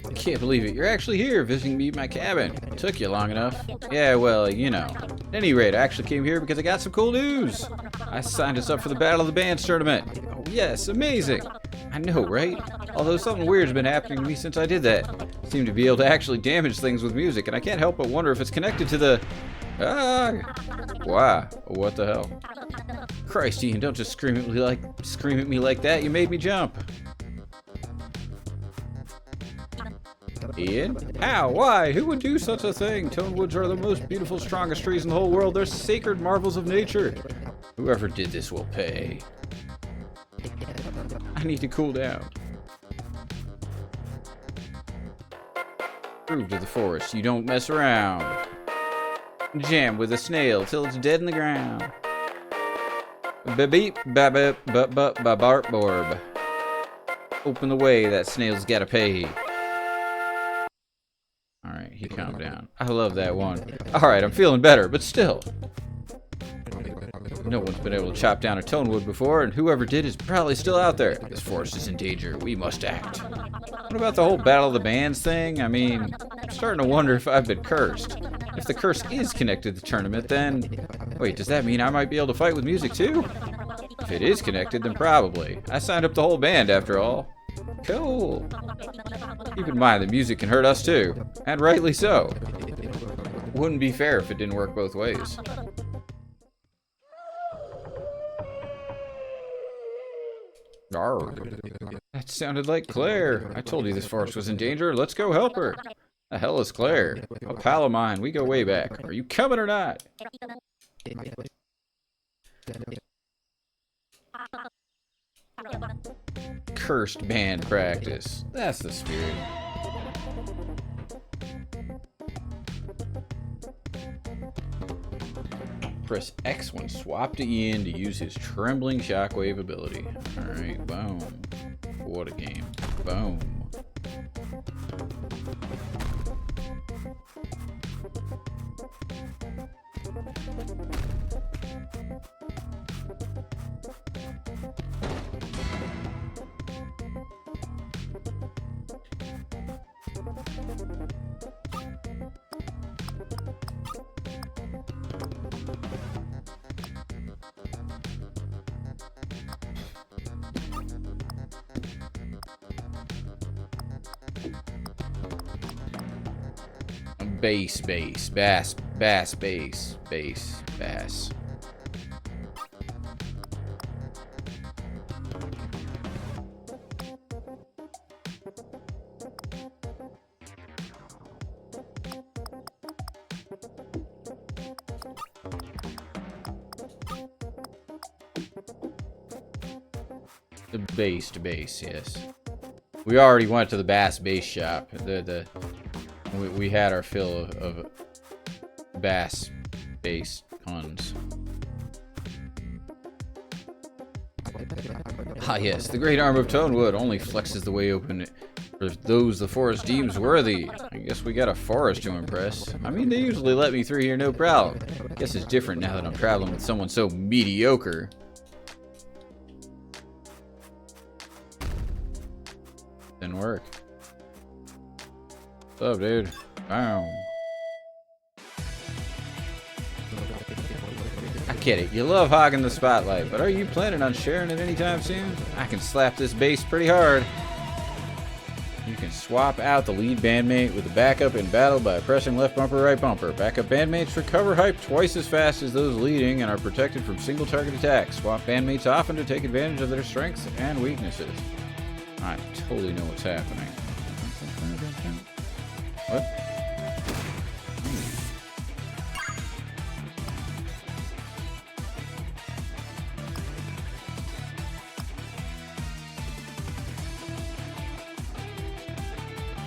I can't believe it. You're actually here visiting me at my cabin. It took you long enough. Yeah, well, you know. At any rate, I actually came here because I got some cool news. I signed us up for the Battle of the Bands tournament. Oh, yes, amazing. I know, right? Although something weird's been happening to me since I did that. I seem to be able to actually damage things with music, and I can't help but wonder if it's connected to the... Wow. What the hell? Christ, Ian, don't just scream at me like that. You made me jump. Ian? How? Why? Who would do such a thing? Tone woods are the most beautiful, strongest trees in the whole world. They're sacred marvels of nature. Whoever did this will pay. I need to cool down. Prove to the forest you don't mess around. Jam with a snail till it's dead in the ground. Ba-beep, ba-bip, ba-bup, ba-barp-borb. Open the way, that snail's gotta pay. Alright, he calmed down. I love that one. Alright, I'm feeling better, but still. No one's been able to chop down a tonewood before, and whoever did is probably still out there. This forest is in danger. We must act. What about the whole Battle of the Bands thing? I mean, I'm starting to wonder if I've been cursed. If the curse is connected to the tournament, then... Wait, does that mean I might be able to fight with music too? If it is connected, then probably. I signed up the whole band after all. Cool. Keep in mind that music can hurt us too. And rightly so. Wouldn't be fair if it didn't work both ways. Arrgh. That sounded like Claire. I told you this forest was in danger. Let's go help her. The hell is Claire? A pal of mine. We go way back. Are you coming or not? Cursed band practice. That's the spirit. Press X when swap to Ian to use his trembling shockwave ability. Alright, boom. What a game. Boom. Bass, bass, bass, bass, bass, bass, bass. The bass to bass, yes. We already went to the bass shop. We had our fill of bass puns. Ah yes, the great arm of Tonewood only flexes the way open for those the forest deems worthy. I guess we got a forest to impress. I mean, they usually let me through here no problem. I guess it's different now that I'm traveling with someone so mediocre. Didn't work. What's up, dude? Boom. I get it. You love hogging the spotlight, but are you planning on sharing it anytime soon? I can slap this bass pretty hard. You can swap out the lead bandmate with the backup in battle by pressing left bumper, right bumper. Backup bandmates recover hype twice as fast as those leading and are protected from single target attacks. Swap bandmates often to take advantage of their strengths and weaknesses. I totally know what's happening. What?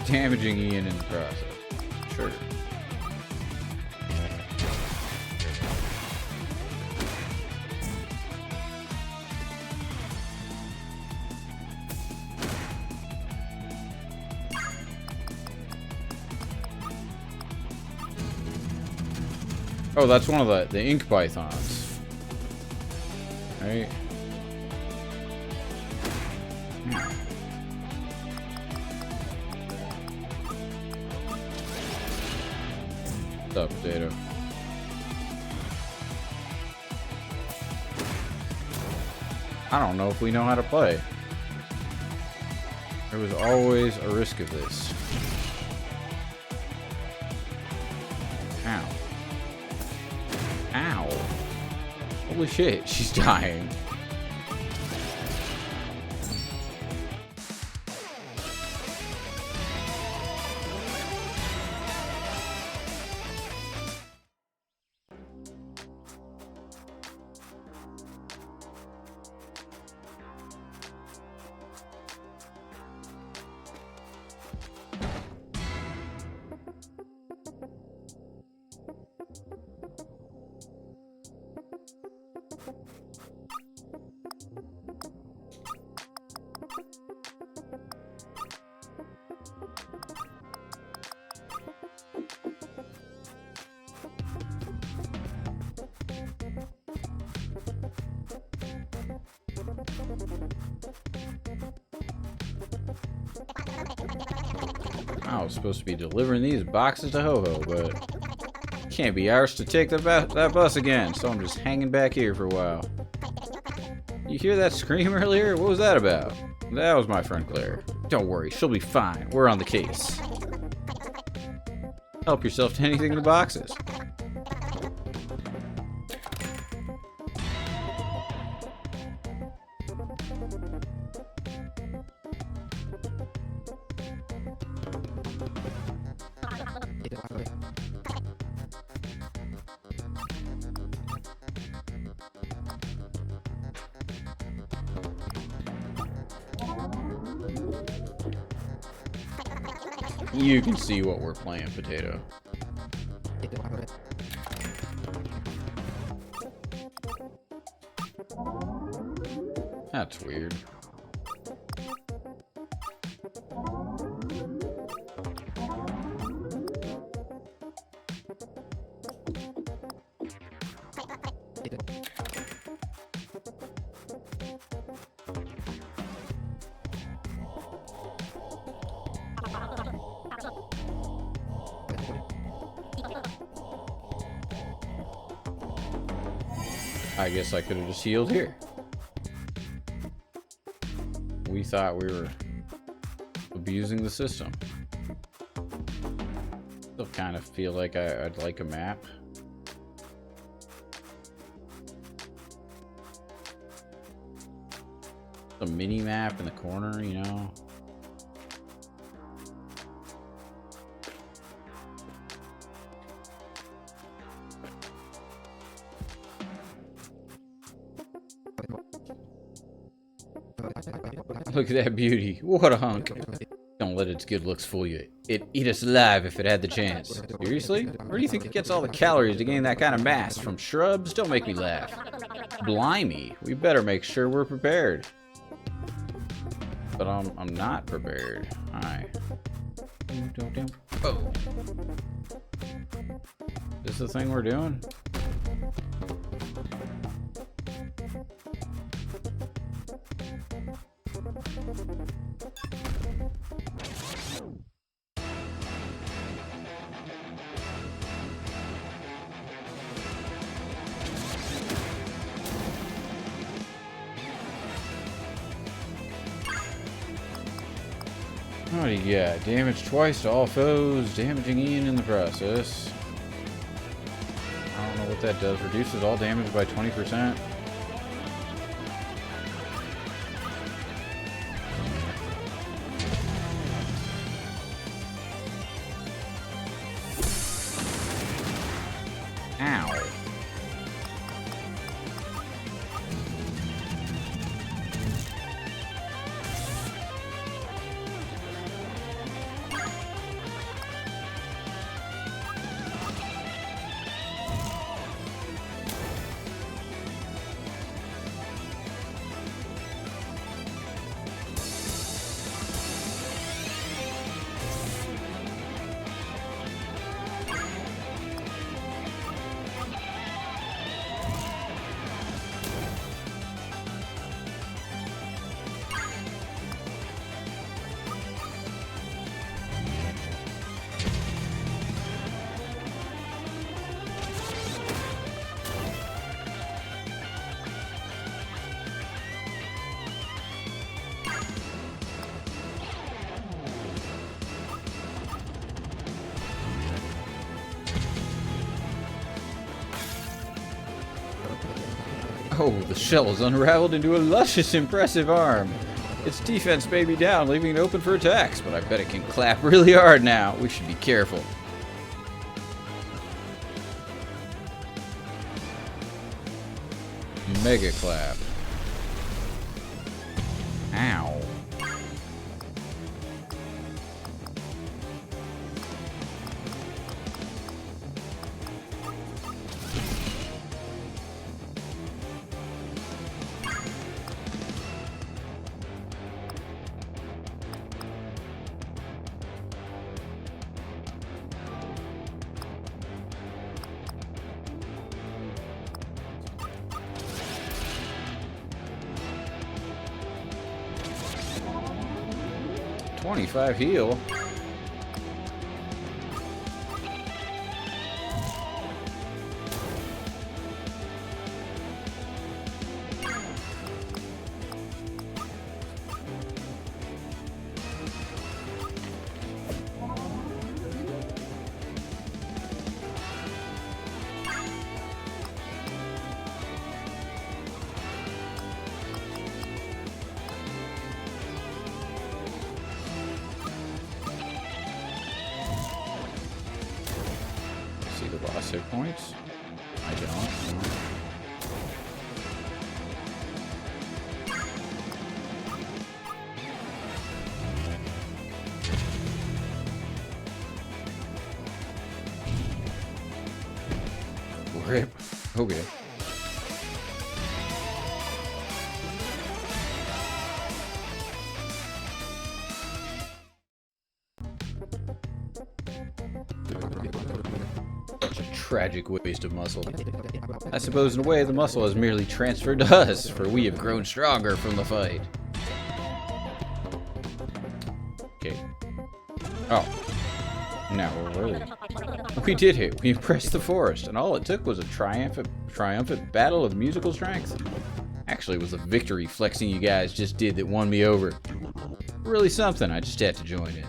Damaging Ian in the process. Sure. Oh, that's one of the ink pythons. Right? What's up, potato? I don't know if we know how to play. There was always a risk of this. Ow. Ow. Holy shit, she's dying. I was supposed to be delivering these boxes to Ho-Ho, but can't be ours to take that bus again, so I'm just hanging back here for a while. You hear that scream earlier? What was that about? That was my friend Claire. Don't worry, she'll be fine. We're on the case. Help yourself to anything in the boxes. You can see what we're playing, Potato. That's weird. I guess I could have just healed here. We thought we were abusing the system. Still kind of feel like I'd like a map. A mini map in the corner, you know. Look at that beauty. What a hunk. Don't let its good looks fool you. It'd eat us alive if it had the chance. Seriously? Where do you think it gets all the calories to gain that kind of mass? From shrubs? Don't make me laugh. Blimey. We better make sure we're prepared. But I'm not prepared. Alright. Oh. Is this the thing we're doing? What do you got? Damage twice to all foes, damaging Ian in the process. I don't know what that does. Reduces all damage by 20%. Ow. Oh, the shell is unraveled into a luscious, impressive arm. Its defense may be down, leaving it open for attacks, but I bet it can clap really hard now. We should be careful. Mega clap. Ow. 25 heal. See the boss hit points? I don't. Rip. Okay. Such a tragic waste of muscle. I suppose in a way the muscle has merely transferred to us, for we have grown stronger from the fight. Okay. Oh. Now we're really... We did it. We impressed the forest, and all it took was a triumphant battle of musical strength. Actually, it was the victory flexing you guys just did that won me over. Really something. I just had to join it.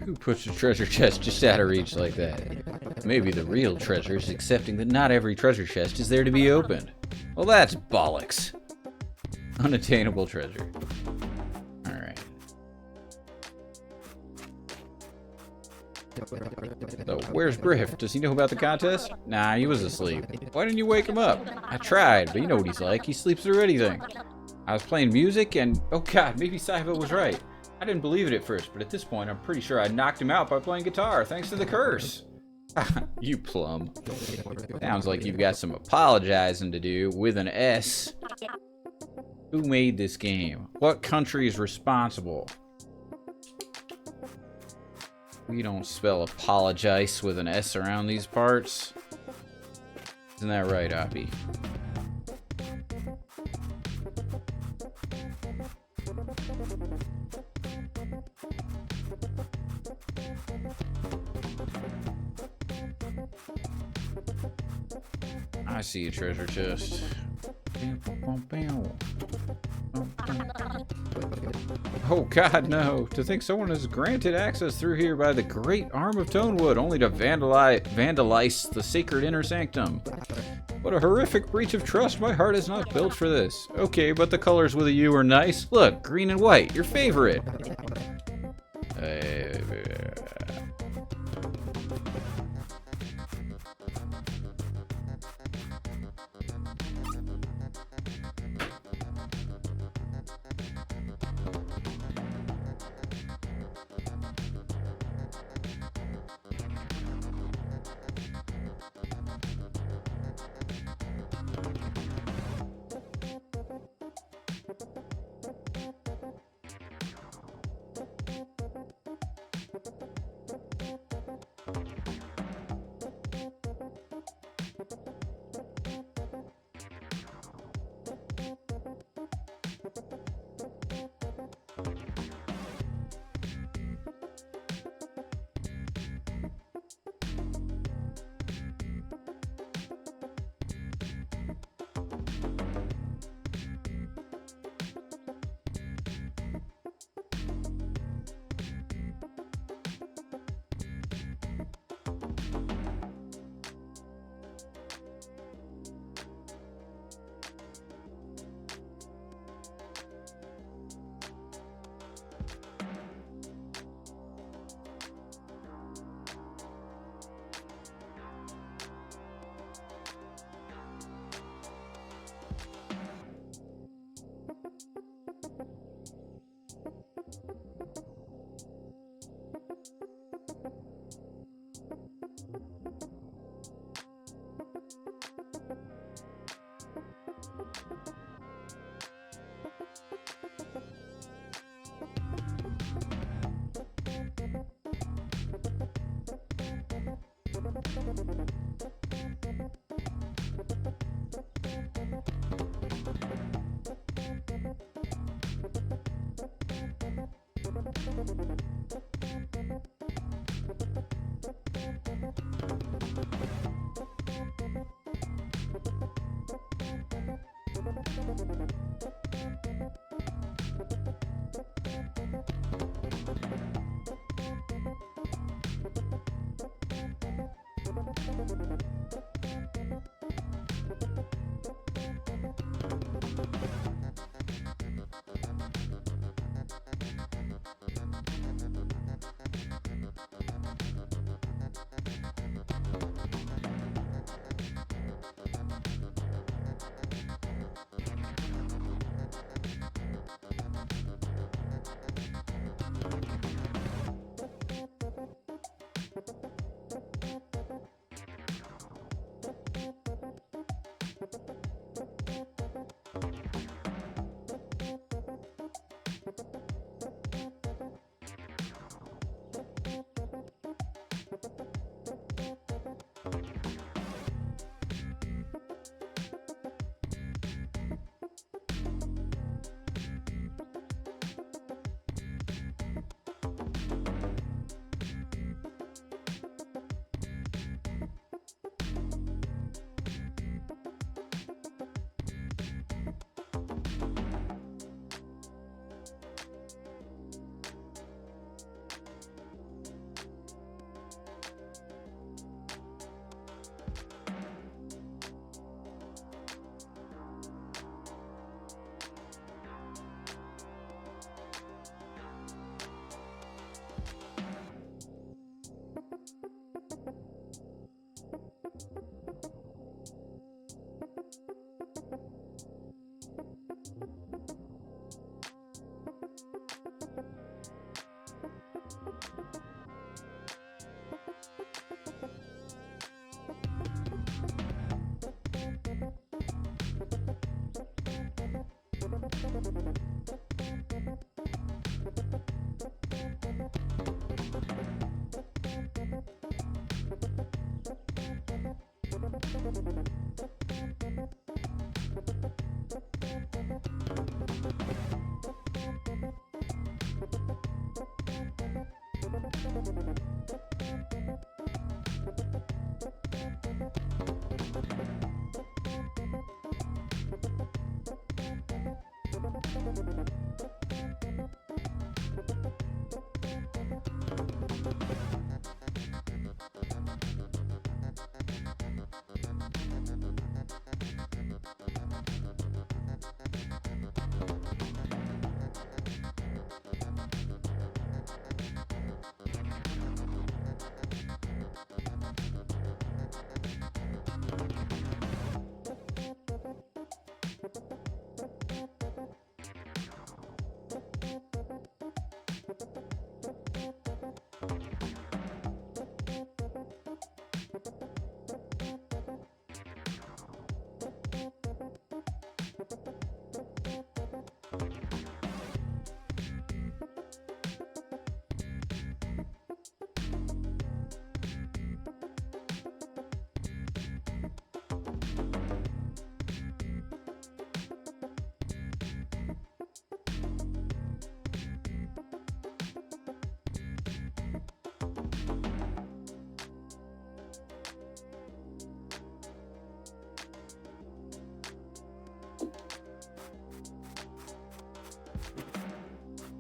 Who puts a treasure chest just out of reach like that? Maybe the real treasure is accepting that not every treasure chest is there to be opened. Well, that's bollocks. Unattainable treasure. Alright. So, where's Briff? Does he know about the contest? Nah, he was asleep. Why didn't you wake him up? I tried, but you know what he's like. He sleeps through anything. I was playing music and... Oh god, maybe Saiba was right. I didn't believe it at first, but at this point, I'm pretty sure I knocked him out by playing guitar, thanks to the curse. You plum. Sounds like you've got some apologizing to do with an S. Who made this game? What country is responsible? We don't spell apologize with an S around these parts. Isn't that right, Oppie? I see a treasure chest. Oh god, no. To think someone is granted access through here by the great arm of Tonewood, only to vandalize the sacred inner sanctum. What a horrific breach of trust. My heart is not built for this. Okay, but the colors with a U are nice. Look, green and white, your favorite.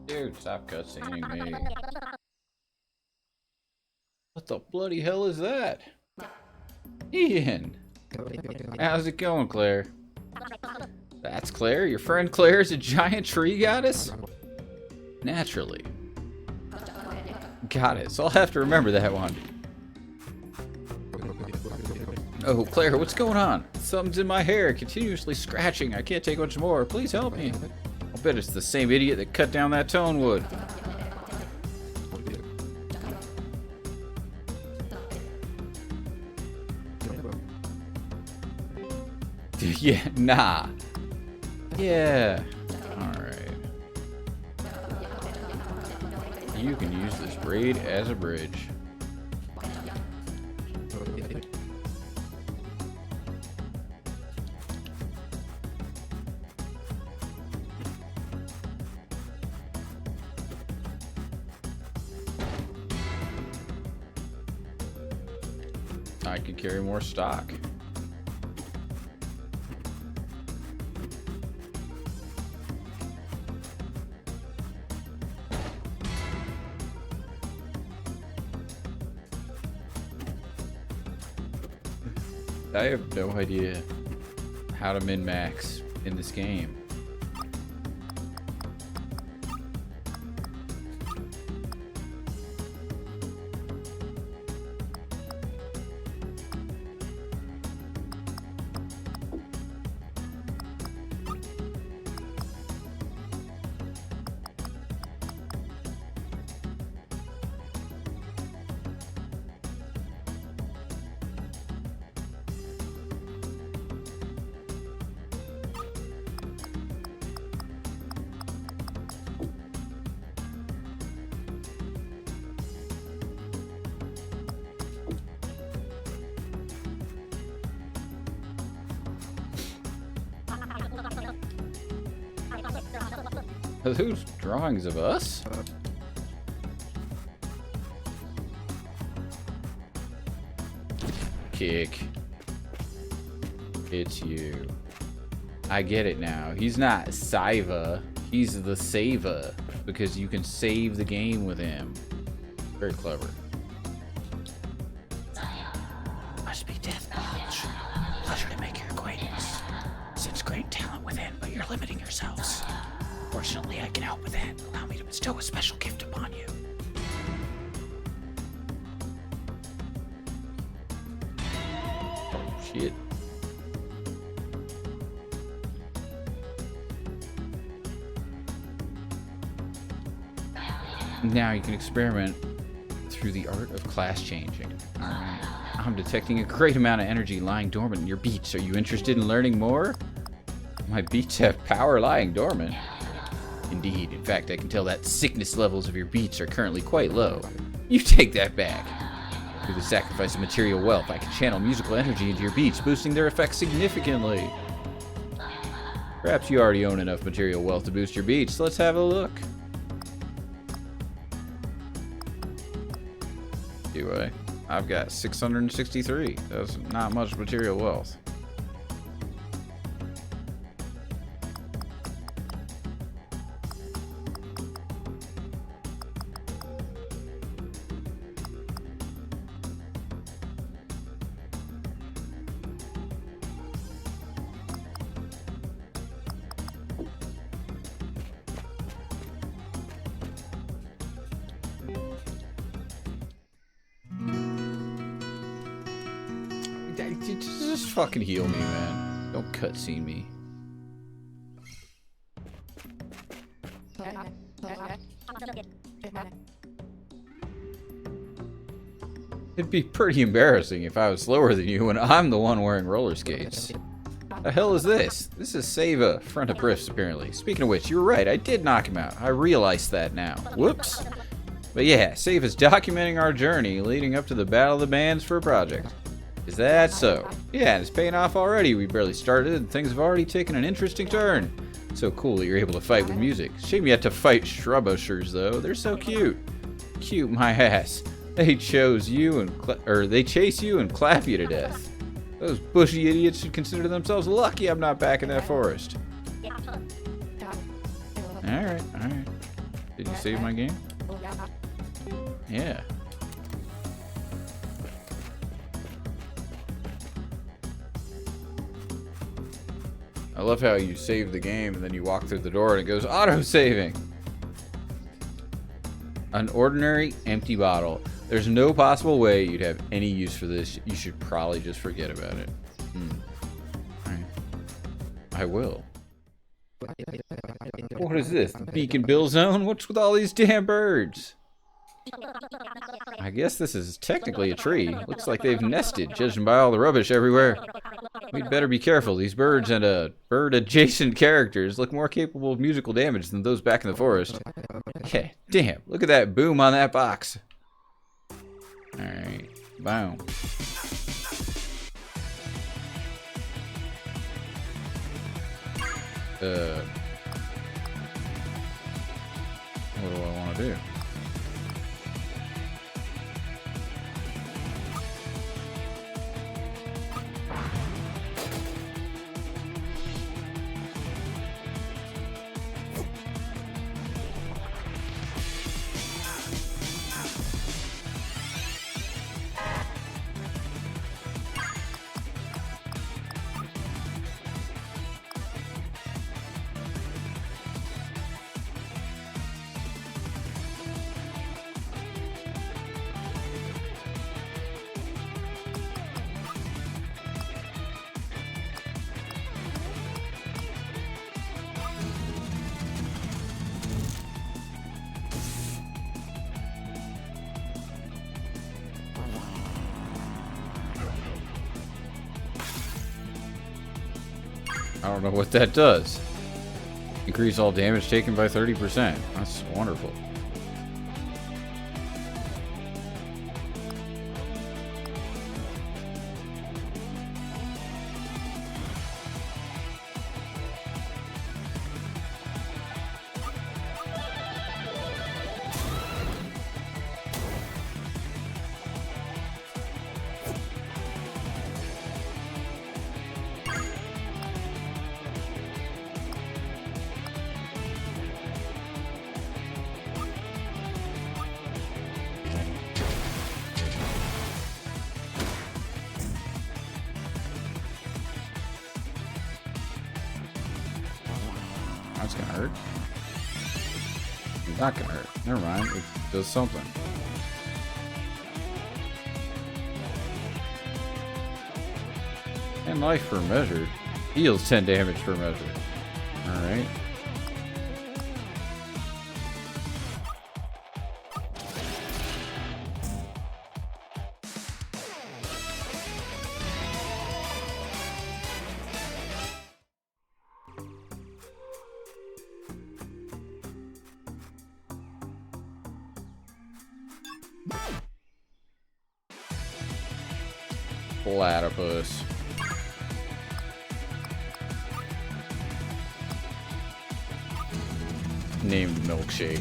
Dude, stop cussing me. What the bloody hell is that? Ian! How's it going, Claire? That's Claire? Your friend Claire is a giant tree goddess? Naturally. Got it, so I'll have to remember that one. Oh, Claire, what's going on? Something's in my hair, continuously scratching. I can't take much more. Please help me. I'll bet it's the same idiot that cut down that tonewood. Yeah, nah. Yeah. Alright. You can use this braid as a bridge. I could carry more stock. I have no idea how to min-max in this game. Are those drawings of us? Kick. It's you. I get it now. He's not Saiva. He's the Saver. Because you can save the game with him. Very clever. Must be DeathBulge. Pleasure to make your acquaintance. Sense great talent within, but you're limiting yourselves. Fortunately, I can help with that. Allow me to bestow a special gift upon you. Oh, shit. Now you can experiment through the art of class changing. Alright. I'm detecting a great amount of energy lying dormant in your beats. Are you interested in learning more? My beats have power lying dormant. Indeed. In fact, I can tell that sickness levels of your beats are currently quite low. You take that back. Through the sacrifice of material wealth, I can channel musical energy into your beats, boosting their effects significantly. Perhaps you already own enough material wealth to boost your beats. Let's have a look. Do I? I've got 663. That's not much material wealth. Just fucking heal me, man. Don't cutscene me. It'd be pretty embarrassing if I was slower than you when I'm the one wearing roller skates. The hell is this? This is Seva, front of Briffs, apparently. Speaking of which, you were right, I did knock him out. I realized that now. Whoops. But yeah, Seva's documenting our journey leading up to the Battle of the Bands for a project. Is that so? Yeah, and it's paying off already. We barely started and things have already taken an interesting turn. So cool that you're able to fight with music. Shame you have to fight Shrubushers though. They're so cute. Cute my ass. They chose you and they chase you and clap you to death. Those bushy idiots should consider themselves lucky I'm not back in that forest. Alright. Did you save my game? Yeah. I love how you save the game and then you walk through the door and it goes auto-saving. An ordinary empty bottle. There's no possible way you'd have any use for this. You should probably just forget about it. Alright. I will. What is this? The Beacon Bill Zone? What's with all these damn birds? I guess this is technically a tree. Looks like they've nested, judging by all the rubbish everywhere. We'd better be careful. These birds and bird-adjacent characters look more capable of musical damage than those back in the forest. Okay, damn, look at that boom on that box. Alright, boom. What do I want to do? I don't know what that does. Increase all damage taken by 30%. That's wonderful. That's gonna hurt. It's not gonna hurt. Never mind. It does something. And life per measure. Heals 10 damage per measure. Alright. Platypus. Named Milkshake.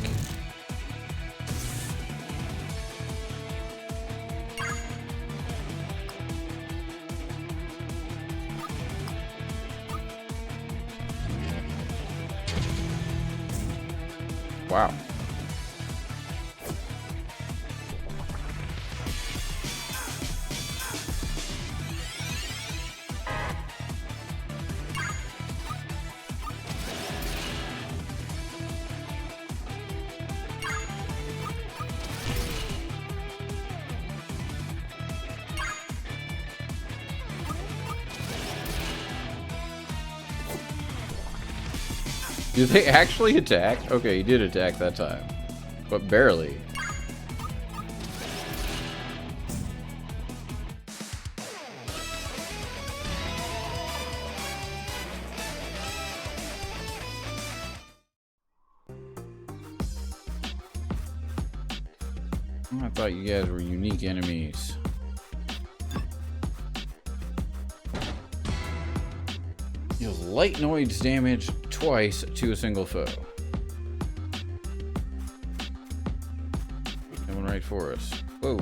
Wow. Did they actually attack? Okay, he did attack that time. But barely. I thought you guys were unique enemies. Deals light noise damage twice to a single foe. Coming right for us. Whoa.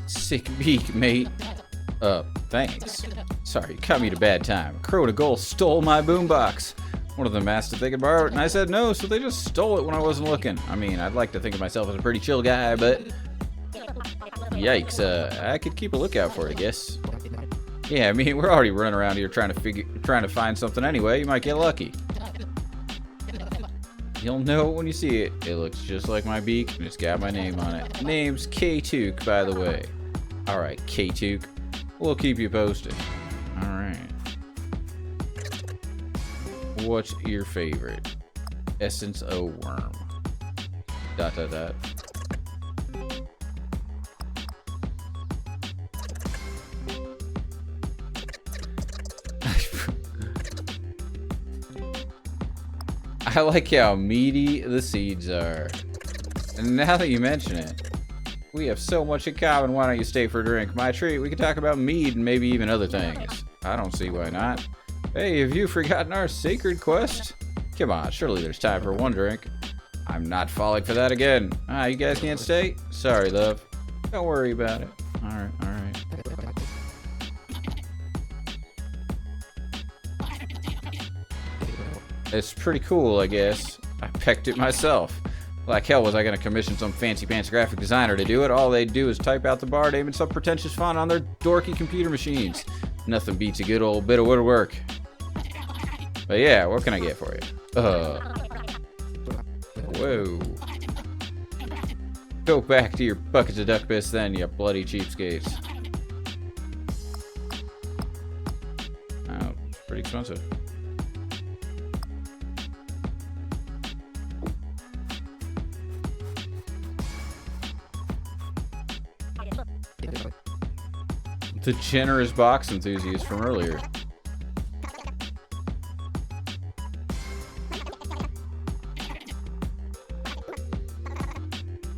Sick beak, mate. Thanks. Sorry, you caught me at a bad time. Crow to Goal stole my boombox. One of them asked if they could borrow it, and I said no, so they just stole it when I wasn't looking. I mean, I'd like to think of myself as a pretty chill guy, but... Yikes, I could keep a lookout for it, I guess. Yeah, I mean, we're already running around here trying to find something anyway. You might get lucky. You'll know it when you see it. It looks just like my beak, and it's got my name on it. Name's K-Took, by the way. Alright, K-Took. We'll keep you posted. Alright. What's your favorite? Essence O worm. ... I like how meaty the seeds are. And now that you mention it, we have so much in common. Why don't you stay for a drink? My treat. We can talk about mead and maybe even other things. I don't see why not. Hey, have you forgotten our sacred quest? Come on, surely there's time for one drink. I'm not falling for that again. Ah, you guys can't stay? Sorry, love. Don't worry about it. Alright, alright. It's pretty cool, I guess. I pecked it myself. Like hell was I gonna commission some fancy pants graphic designer to do it? All they do is type out the bar name and some pretentious font on their dorky computer machines. Nothing beats a good old bit of woodwork. But yeah, what can I get for you? Whoa. Go back to your buckets of duck piss then, you bloody cheapskates. Oh, it's pretty expensive. The generous box enthusiast from earlier.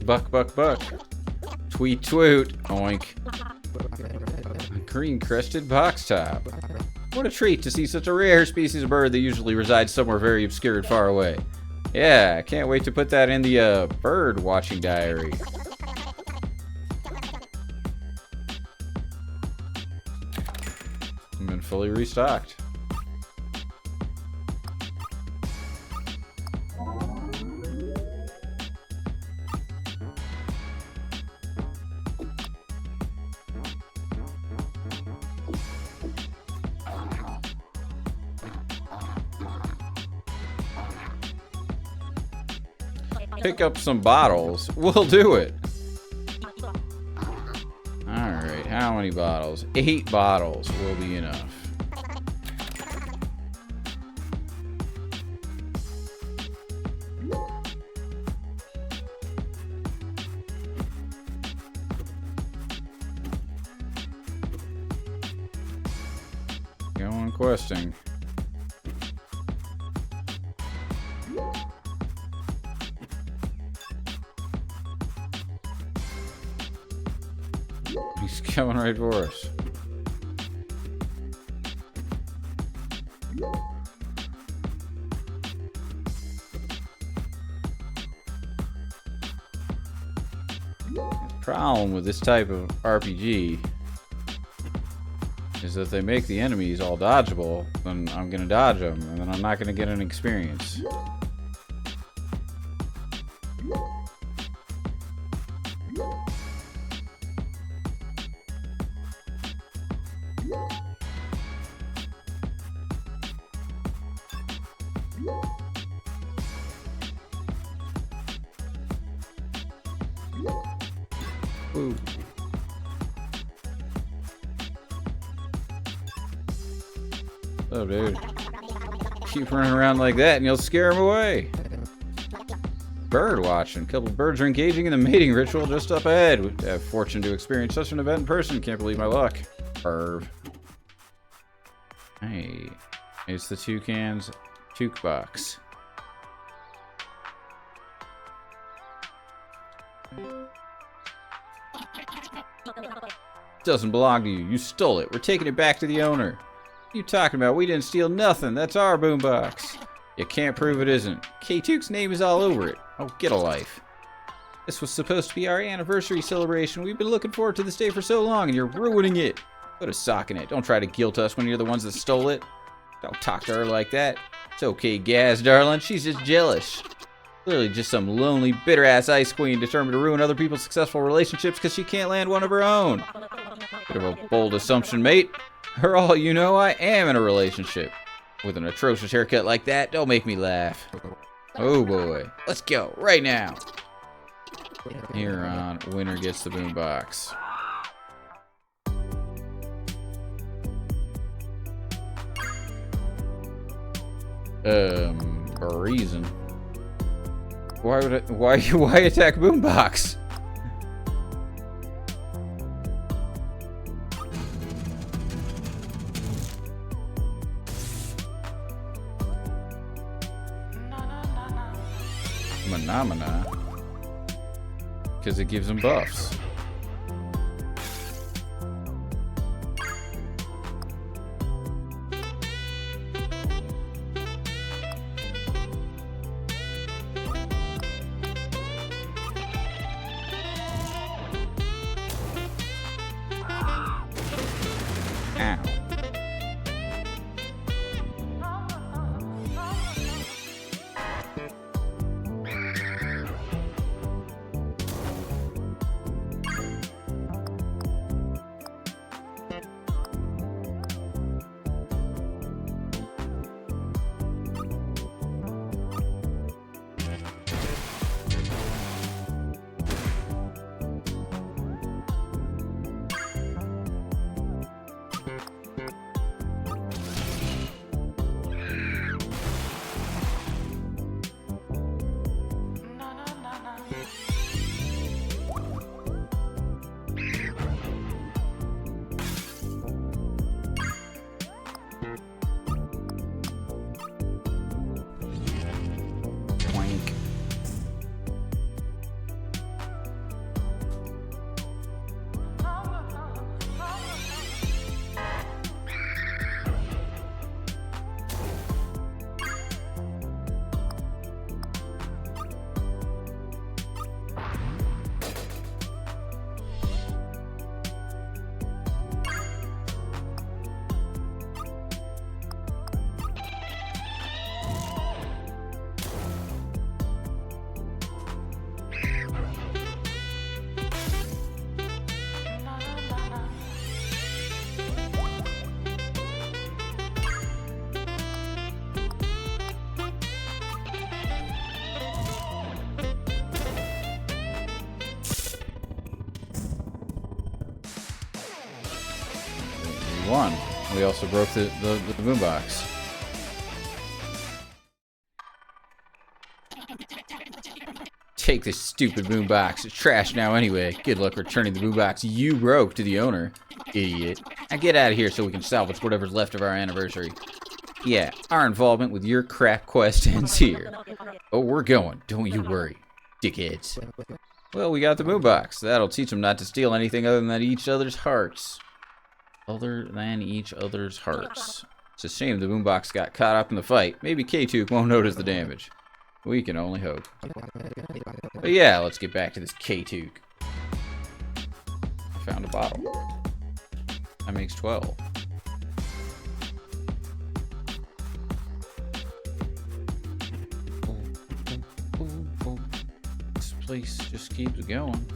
Buck, buck, buck. Tweet, twoot. Oink. A green crested box top. What a treat to see such a rare species of bird that usually resides somewhere very obscure and far away. Yeah, I can't wait to put that in the bird watching diary. I've been fully restocked. Pick up some bottles. We'll do it. Alright, how many bottles? 8 bottles will be enough. Go on questing. He's coming right for us. The problem with this type of RPG is that they make the enemies all dodgeable, then I'm gonna dodge them, and then I'm not gonna get an experience. Ooh. Oh, dude. Keep running around like that and you'll scare him away. Bird watching. A couple birds are engaging in the mating ritual just up ahead. We have fortune to experience such an event in person. Can't believe my luck. Perv. Hey. It's the toucan's toque box. Doesn't belong to you. You stole it. We're taking it back to the owner. What are you talking about? We didn't steal nothing. That's our boombox. You can't prove it isn't. K-Tuke's name is all over it. Oh, get a life. This was supposed to be our anniversary celebration. We've been looking forward to this day for so long, and you're ruining it. Put a sock in it. Don't try to guilt us when you're the ones that stole it. Don't talk to her like that. It's okay, Gaz, darling. She's just jealous. Clearly just some lonely, bitter-ass ice queen determined to ruin other people's successful relationships because she can't land one of her own. Bit of a bold assumption, mate. For all you know, I am in a relationship. With an atrocious haircut like that, don't make me laugh. Oh boy. Let's go, right now. Here on, winner gets the boombox. A reason. Why would I, why attack boombox? Phenomena. Because it gives them buffs. Ow. Wank. We won. We also broke the boombox. Take this stupid boombox. It's trash now anyway. Good luck returning the boombox you broke to the owner. Idiot. Now get out of here so we can salvage whatever's left of our anniversary. Yeah, our involvement with your crap quest ends here. Oh, we're going. Don't you worry, dickheads. Well, we got the boombox. That'll teach them not to steal anything other than each other's hearts. It's a shame the boombox got caught up in the fight. Maybe K-Took won't notice the damage. We can only hope. But yeah, let's get back to this K-Took. I found a bottle. That makes 12. This place just keeps going.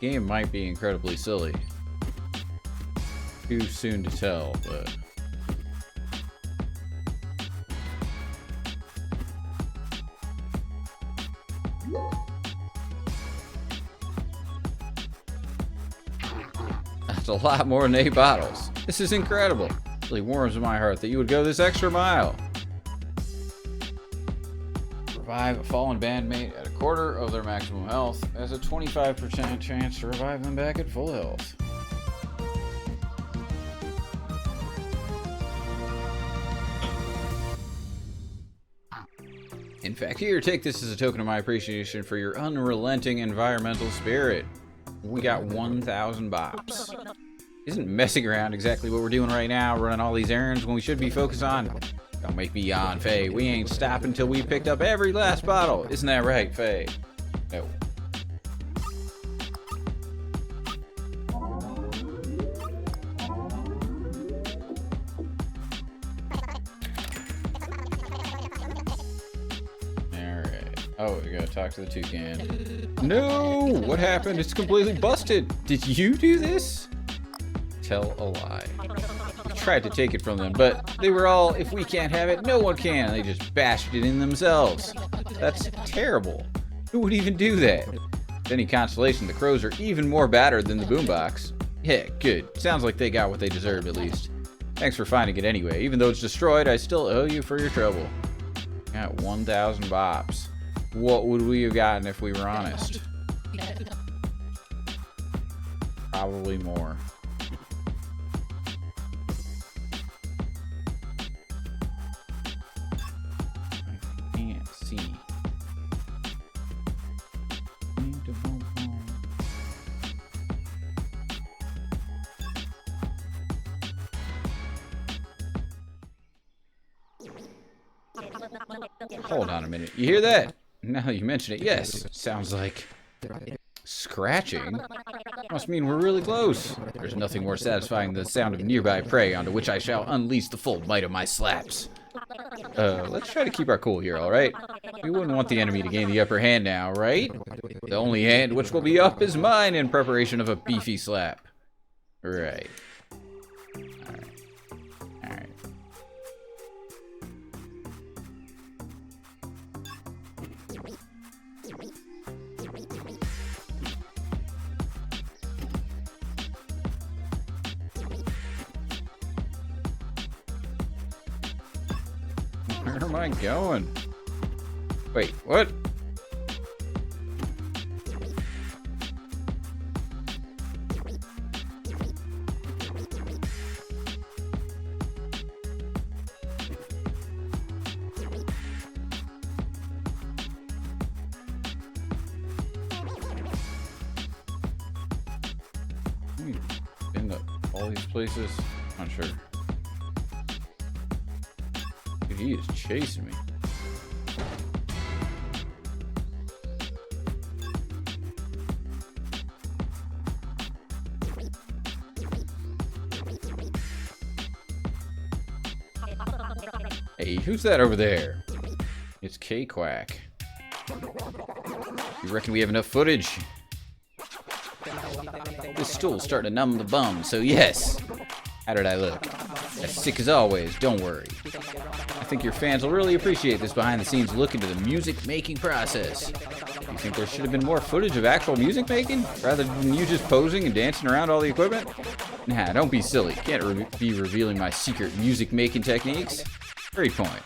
Game might be incredibly silly. Too soon to tell, but that's a lot more than 8 bottles. This is incredible. It really warms my heart that you would go this extra mile. Revive a fallen bandmate at a quarter of their maximum health. Has a 25% chance to revive them back at full health. In fact, here, take this as a token of my appreciation for your unrelenting environmental spirit. We got 1,000 bops. Isn't messing around exactly what we're doing right now, running all these errands when we should be focused on? Don't make me yawn, Faye. We ain't stopping until we picked up every last bottle. Isn't that right, Faye? No. Alright. Oh, we gotta talk to the toucan. No! What happened? It's completely busted. Did you do this? Tell a lie. Tried to take it from them, but they were all, if we can't have it, no one can. They just bashed it in themselves. That's terrible. Who would even do that? With any consolation, the crows are even more battered than the boombox. Yeah, good. Sounds like they got what they deserved at least. Thanks for finding it anyway. Even though it's destroyed, I still owe you for your trouble. Got 1,000 bops. What would we have gotten if we were honest? Probably more. Hold on a minute. You hear that? Now that you mention it, yes. Sounds like scratching. Must mean we're really close. There's nothing more satisfying than the sound of nearby prey onto which I shall unleash the full might of my slaps. Let's try to keep our cool here, alright? We wouldn't want the enemy to gain the upper hand now, right? The only hand which will be up is mine in preparation of a beefy slap. Right. Alright. Where am I going? Wait, what? Been to all these places? Not sure. Dude, he is chasing me. Hey, who's that over there? It's K-Quack. You reckon we have enough footage? This stool's starting to numb the bum, so yes. How did I look? As sick as always, don't worry. I think your fans will really appreciate this behind-the-scenes look into the music-making process. You think there should have been more footage of actual music making, rather than you just posing and dancing around all the equipment? Nah, don't be silly. Can't be revealing my secret music-making techniques. Great point.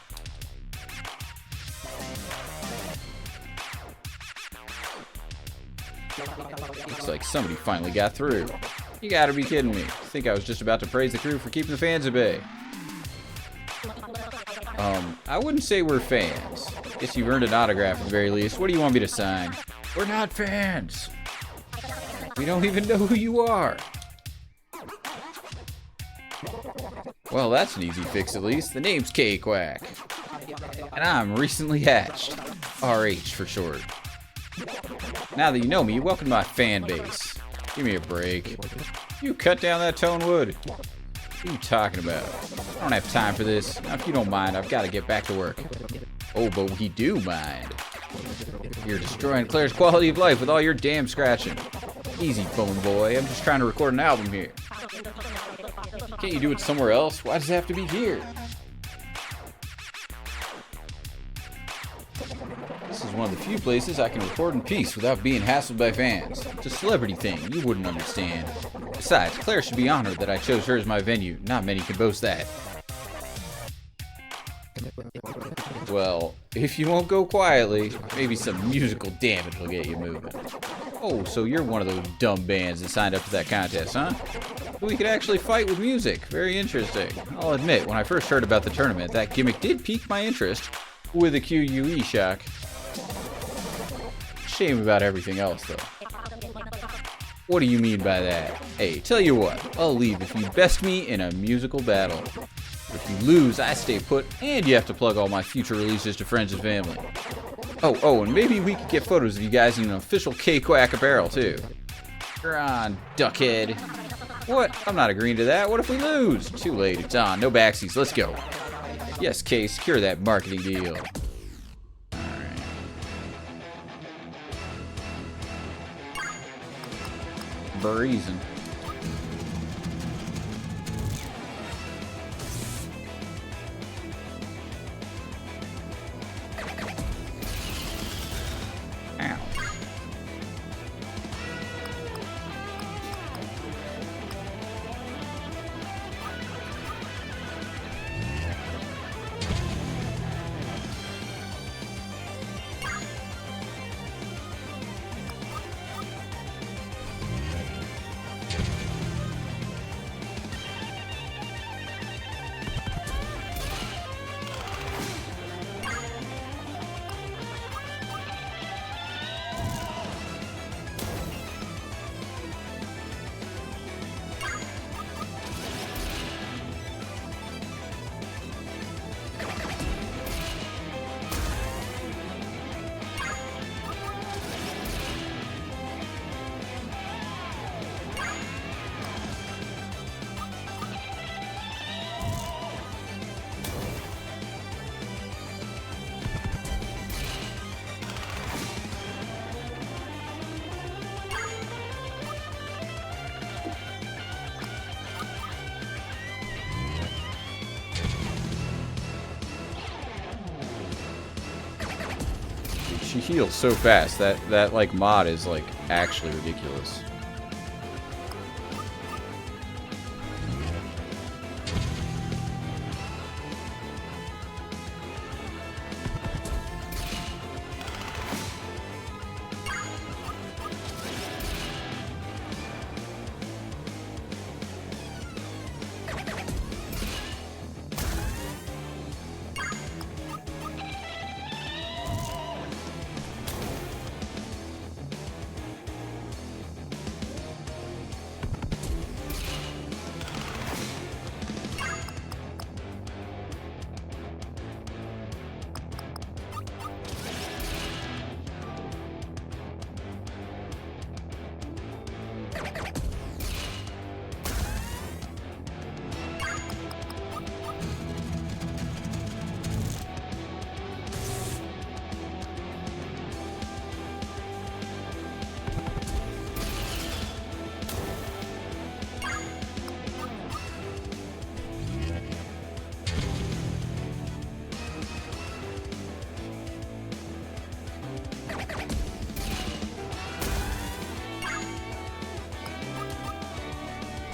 Looks like somebody finally got through. You gotta be kidding me. I think I was just about to praise the crew for keeping the fans at bay. I wouldn't say we're fans. Guess you've earned an autograph at the very least. What do you want me to sign? We're not fans. We don't even know who you are. Well, that's an easy fix at least. The name's K-Quack. And I'm recently hatched. RH for short. Now that you know me, welcome to my fan base. Give me a break. You cut down that tone wood. What are you talking about? I don't have time for this. Now, if you don't mind, I've got to get back to work. Oh, but we do mind. You're destroying Claire's quality of life with all your damn scratching. Easy, phone boy. I'm just trying to record an album here. Can't you do it somewhere else? Why does it have to be here? This is one of the few places I can record in peace without being hassled by fans. It's a celebrity thing. You wouldn't understand. Besides, Claire should be honored that I chose her as my venue. Not many can boast that. Well, if you won't go quietly, maybe some musical damage will get you moving. Oh, so you're one of those dumb bands that signed up for that contest, huh? We could actually fight with music. Very interesting. I'll admit, when I first heard about the tournament, that gimmick did pique my interest. With a QUE shock. Shame about everything else, though. What do you mean by that? Hey, tell you what, I'll leave if you best me in a musical battle. If you lose, I stay put, and you have to plug all my future releases to friends and family. Oh, and maybe we could get photos of you guys in an official K-Quack apparel, too. You're on, duckhead. What? I'm not agreeing to that. What if we lose? Too late, it's on. No backsies, let's go. Yes, Kay, secure that marketing deal. Alright. Breezing. Ow. She heals so fast. That like mod is like actually ridiculous.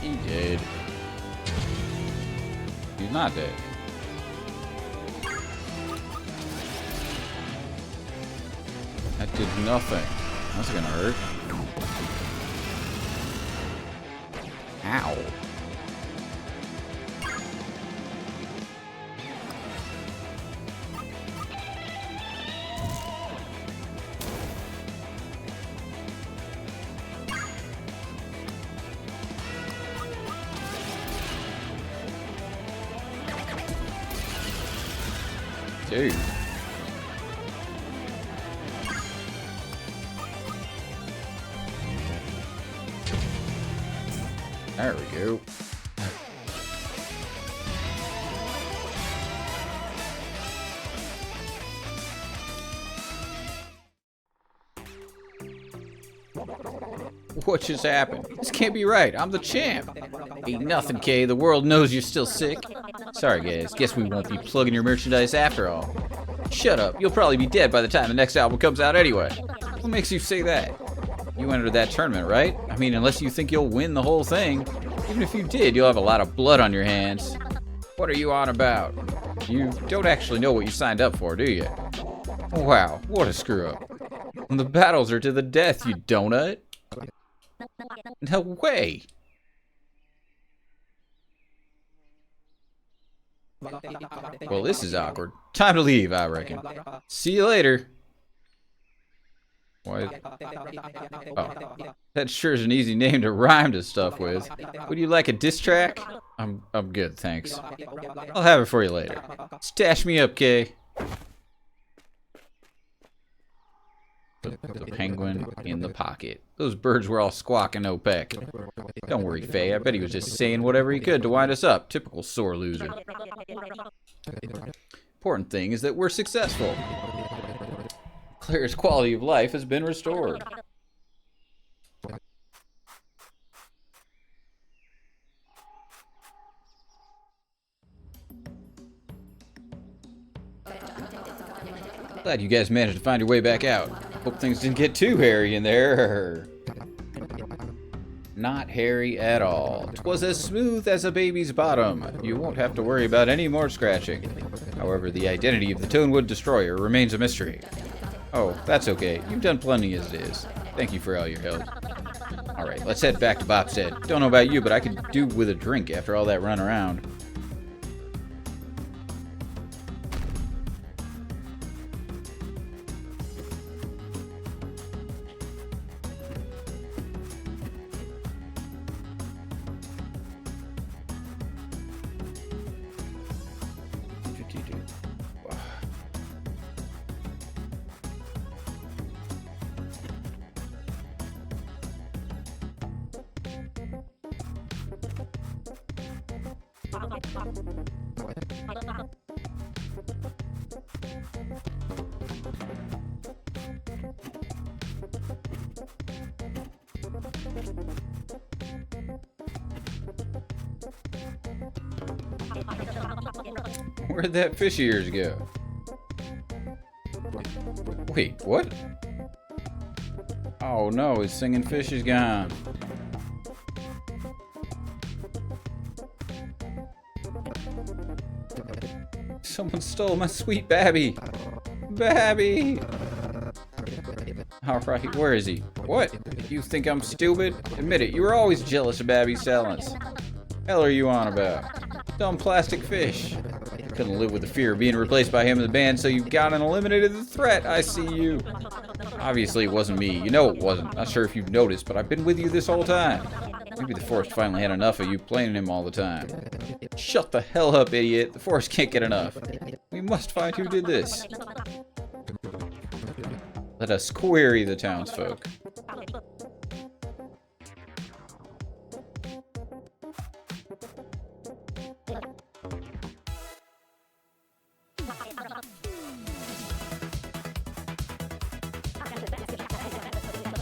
He did. He's not dead. That did nothing. That's gonna hurt. Ow. Dude. There we go. What just happened? This can't be right. I'm the champ. Ain't nothing, Kay. The world knows you're still sick. Sorry, guys. Guess we won't be plugging your merchandise after all. Shut up. You'll probably be dead by the time the next album comes out anyway. What makes you say that? You entered that tournament, right? I mean, unless you think you'll win the whole thing. Even if you did, you'll have a lot of blood on your hands. What are you on about? You don't actually know what you signed up for, do you? Wow, what a screw-up. The battles are to the death, you donut. No way. Well, this is awkward. Time to leave, I reckon. See you later. What? Oh, that sure is an easy name to rhyme to stuff with. Would you like a diss track? I'm good, thanks. I'll have it for you later. Stash me up, Kay. The penguin in the pocket. Those birds were all squawking no peck. Don't worry, Faye. I bet he was just saying whatever he could to wind us up. Typical sore loser. Important thing is that we're successful. Claire's quality of life has been restored. Glad you guys managed to find your way back out. Hope things didn't get too hairy in there. Not hairy at all. 'Twas as smooth as a baby's bottom. You won't have to worry about any more scratching. However, the identity of the Tonewood Destroyer remains a mystery. Oh, that's okay. You've done plenty as it is. Thank you for all your help. Alright, let's head back to Bobstead. Don't know about you, but I could do with a drink after all that run around. Where'd that fish ears go? Wait, what? Oh no, his singing fish is gone. Someone stole my sweet Babby. Babby! Alright, where is he? What? You think I'm stupid? Admit it, you were always jealous of Babby's talents. Hell are you on about? Dumb plastic fish. Couldn't live with the fear of being replaced by him in the band, so you got and eliminated the threat. I see you. Obviously, it wasn't me. You know it wasn't. Not sure if you've noticed, but I've been with you this whole time. Maybe the Forest finally had enough of you playing him all the time. Shut the hell up, idiot. The Forest can't get enough. We must find who did this. Let us query the townsfolk.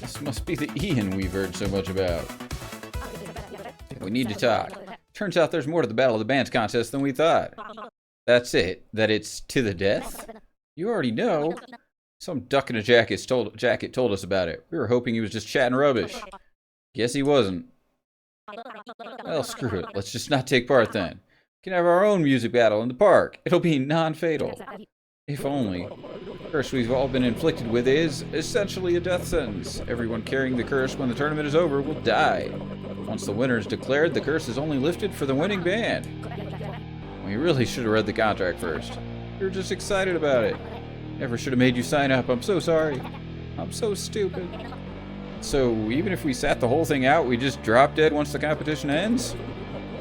This must be the Ian we've heard so much about. We need to talk. Turns out there's more to the Battle of the Bands contest than we thought. That's it? That it's to the death? You already know. Some duck in a jacket told us about it. We were hoping he was just chatting rubbish. Guess he wasn't. Well, screw it. Let's just not take part then. We can have our own music battle in the park. It'll be non-fatal. If only. The curse we've all been inflicted with is essentially a death sentence. Everyone carrying the curse when the tournament is over will die. Once the winner is declared, the curse is only lifted for the winning band. We really should have read the contract first. We were just excited about it. Never should have made you sign up. I'm so sorry. I'm so stupid. So, even if we sat the whole thing out, we just drop dead once the competition ends?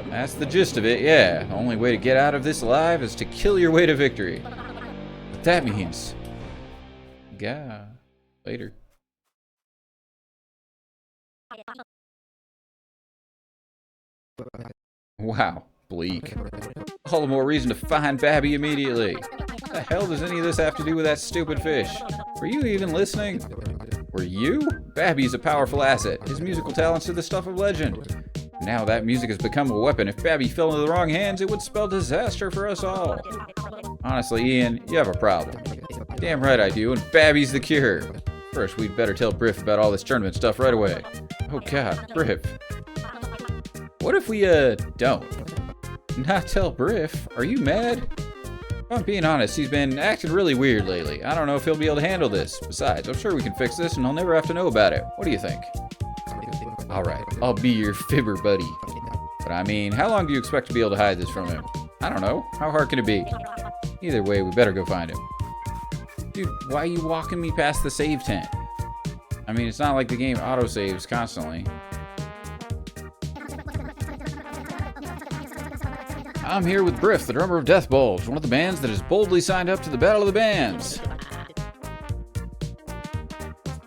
That's the gist of it, yeah. The only way to get out of this alive is to kill your way to victory. What that means... Yeah. Later. Wow. Bleak. All the more reason to find Babby immediately. What the hell does any of this have to do with that stupid fish? Were you even listening? Were you? Babby's a powerful asset. His musical talents are the stuff of legend. Now that music has become a weapon. If Babby fell into the wrong hands, it would spell disaster for us all. Honestly, Ian, you have a problem. Damn right I do, and Babby's the cure. First, we'd better tell Briff about all this tournament stuff right away. Oh god, Briff. What if we, don't? Not tell Briff? Are you mad? If I'm being honest, he's been acting really weird lately. I don't know if he'll be able to handle this. Besides, I'm sure we can fix this and he'll never have to know about it. What do you think? Alright, I'll be your fibber buddy. But I mean, how long do you expect to be able to hide this from him? I don't know. How hard can it be? Either way, we better go find him. Dude, why are you walking me past the save tent? I mean, it's not like the game auto-saves constantly. I'm here with Briff, the drummer of DeathBulge, one of the bands that has boldly signed up to the Battle of the Bands.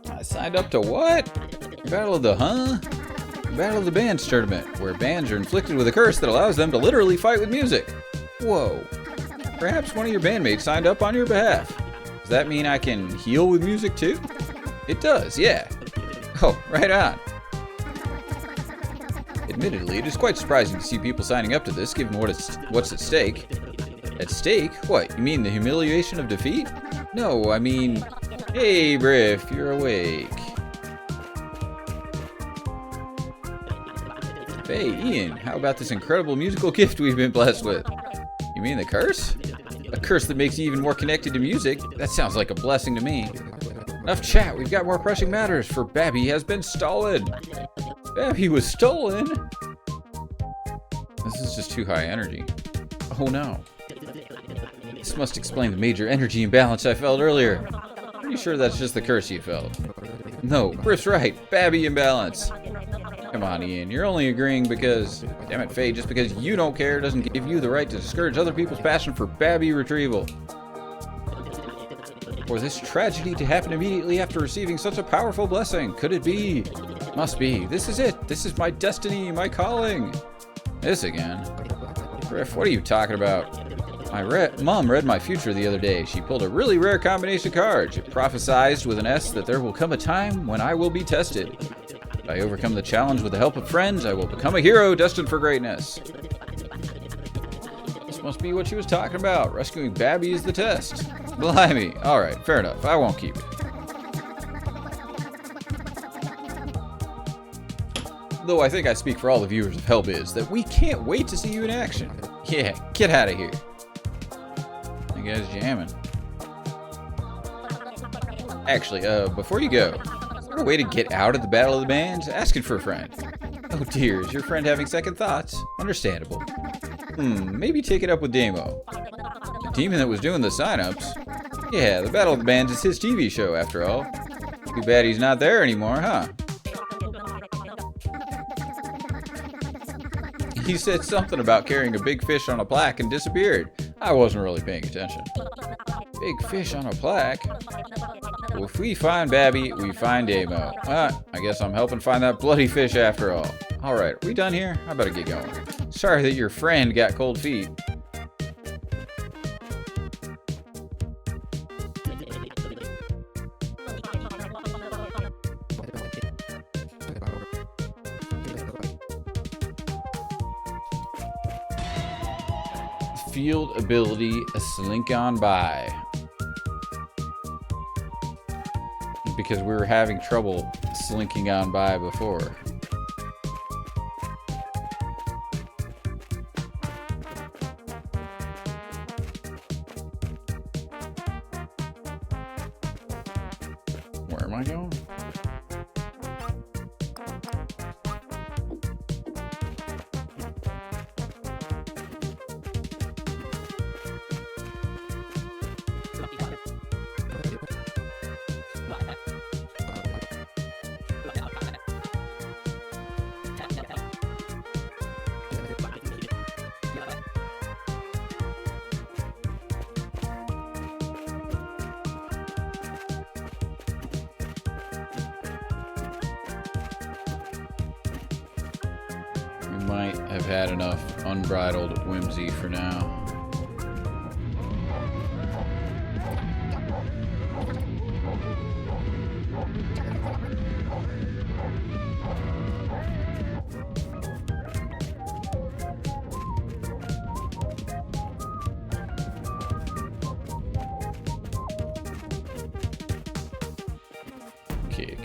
I signed up to what? Battle of the Battle of the Bands tournament, where bands are inflicted with a curse that allows them to literally fight with music. Whoa. Perhaps one of your bandmates signed up on your behalf. Does that mean I can heal with music too? It does, yeah. Oh, right on. Admittedly, it is quite surprising to see people signing up to this, given what's at stake. At stake? What, you mean the humiliation of defeat? No, I mean... Hey, Briff, you're awake. Hey, Ian, how about this incredible musical gift we've been blessed with? You mean the curse? A curse that makes you even more connected to music? That sounds like a blessing to me. Enough chat, we've got more pressing matters, for Babby has been stolen. Babby was stolen? This is just too high energy. Oh no. This must explain the major energy imbalance I felt earlier. Pretty sure that's just the curse you felt. No, Briff's right. Babby imbalance. Come on, Ian. You're only agreeing because... Damn it, Faye. Just because you don't care doesn't give you the right to discourage other people's passion for Babby retrieval. For this tragedy to happen immediately after receiving such a powerful blessing. Could it be? Must be. This is it. This is my destiny, my calling. This again. Briff, what are you talking about? My mom read my future the other day. She pulled a really rare combination of cards. It prophesized with an S that there will come a time when I will be tested. If I overcome the challenge with the help of friends, I will become a hero destined for greatness. This must be what she was talking about. Rescuing Babby is the test. Blimey. Alright, fair enough. I won't keep it. Though I think I speak for all the viewers of Hellbiz that we can't wait to see you in action. Yeah, get out of here. You guys jamming. Actually, before you go, is there a way to get out of the Battle of the Bands? Asking for a friend. Oh dear, is your friend having second thoughts? Understandable. Maybe take it up with Damo. The demon that was doing the sign-ups? Yeah, the Battle of the Bands is his TV show, after all. Too bad he's not there anymore, huh? He said something about carrying a big fish on a plaque and disappeared. I wasn't really paying attention. Big fish on a plaque? Well, if we find Babby, we find Damo. I guess I'm helping find that bloody fish after all. Alright, we done here? I better get going. Sorry that your friend got cold feet. Field ability, a slink on by. Because we were having trouble slinking on by before. Where am I going? Might have had enough unbridled whimsy for now. Kick.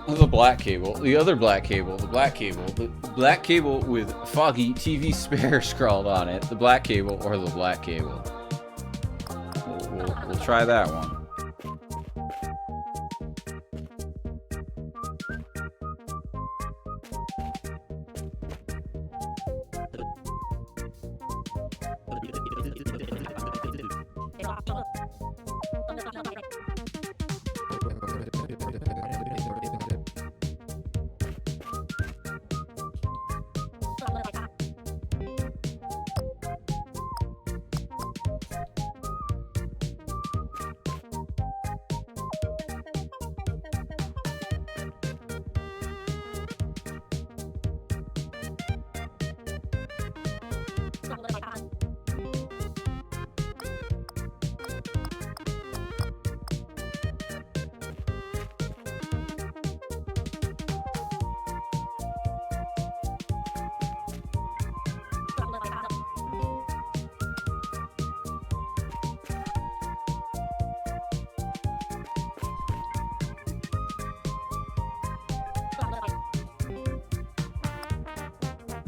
The black cable, the other black cable, the black cable with foggy TV spare scrawled on it, the black cable or the black cable. We'll try that one.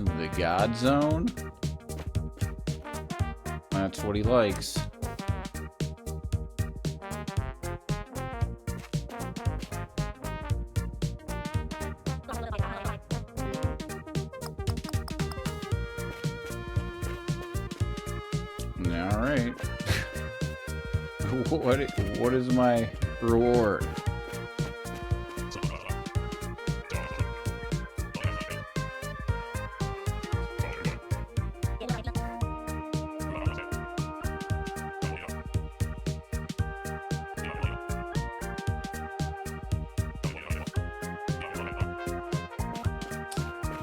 The God Zone? That's what he likes. Alright. What is my reward?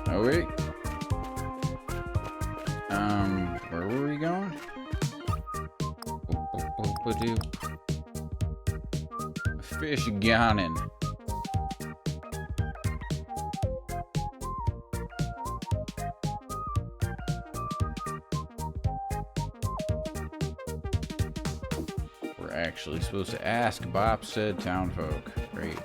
Oh wait. Where were we going? Fish gunning. We're actually supposed to ask Bob said townfolk. Great.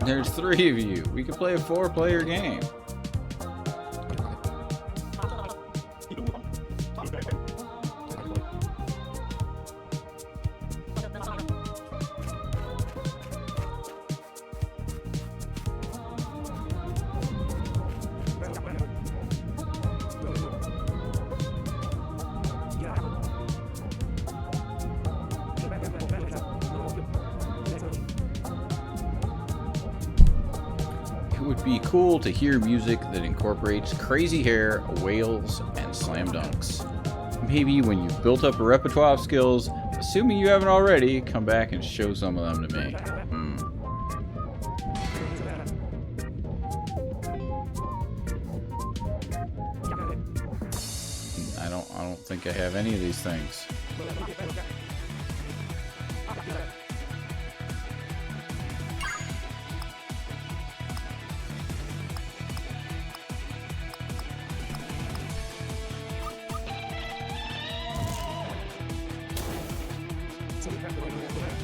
There's 3 of you. We could play a 4-player game. It would be cool to hear music that incorporates crazy hair, whales, and slam dunks. Maybe when you've built up a repertoire of skills, assuming you haven't already, come back and show some of them to me. I don't think I have any of these things.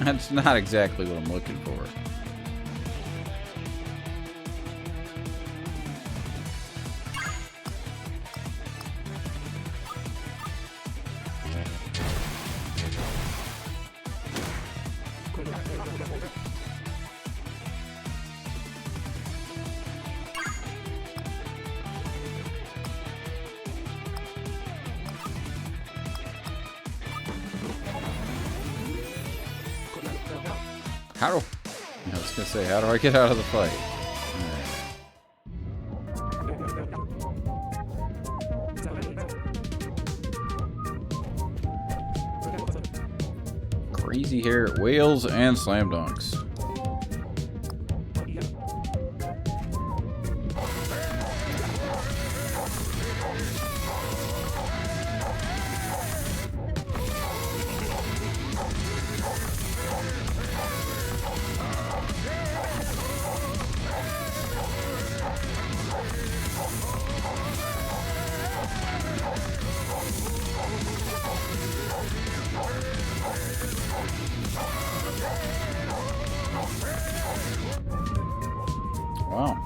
That's not exactly what I'm looking for. How do I was gonna say, how do I get out of the fight? Right. Crazy hair, whales, and slam dunks. Wow.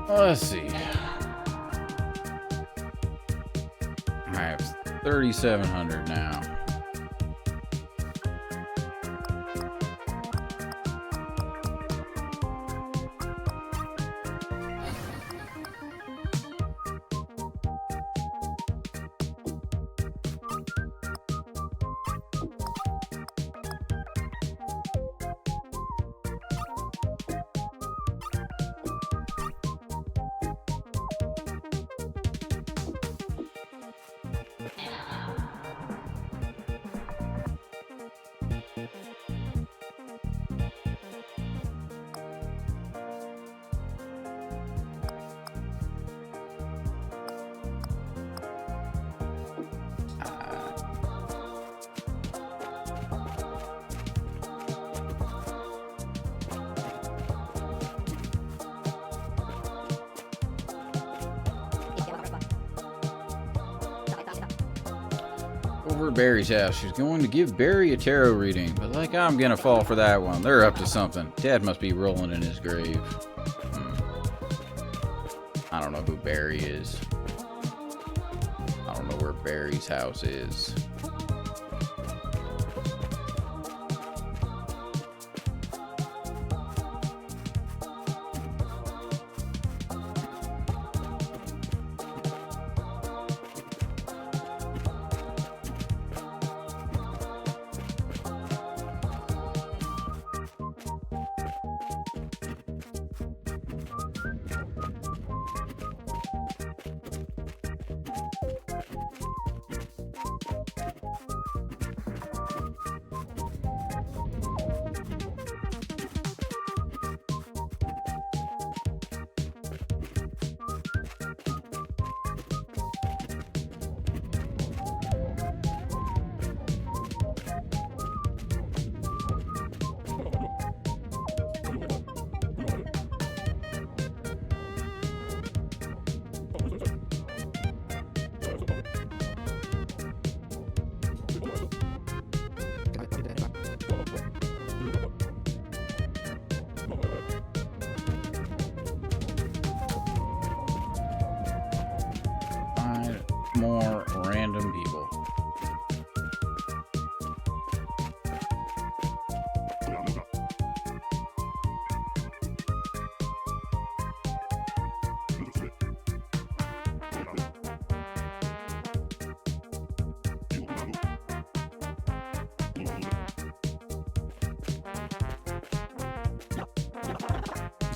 Let's see. I have 3,700 now. Over at Barry's house, she's going to give Barry a tarot reading, but like I'm gonna fall for that one. They're up to something. Dad must be rolling in his grave. I don't know who Barry is. I don't know where Barry's house is. More random people.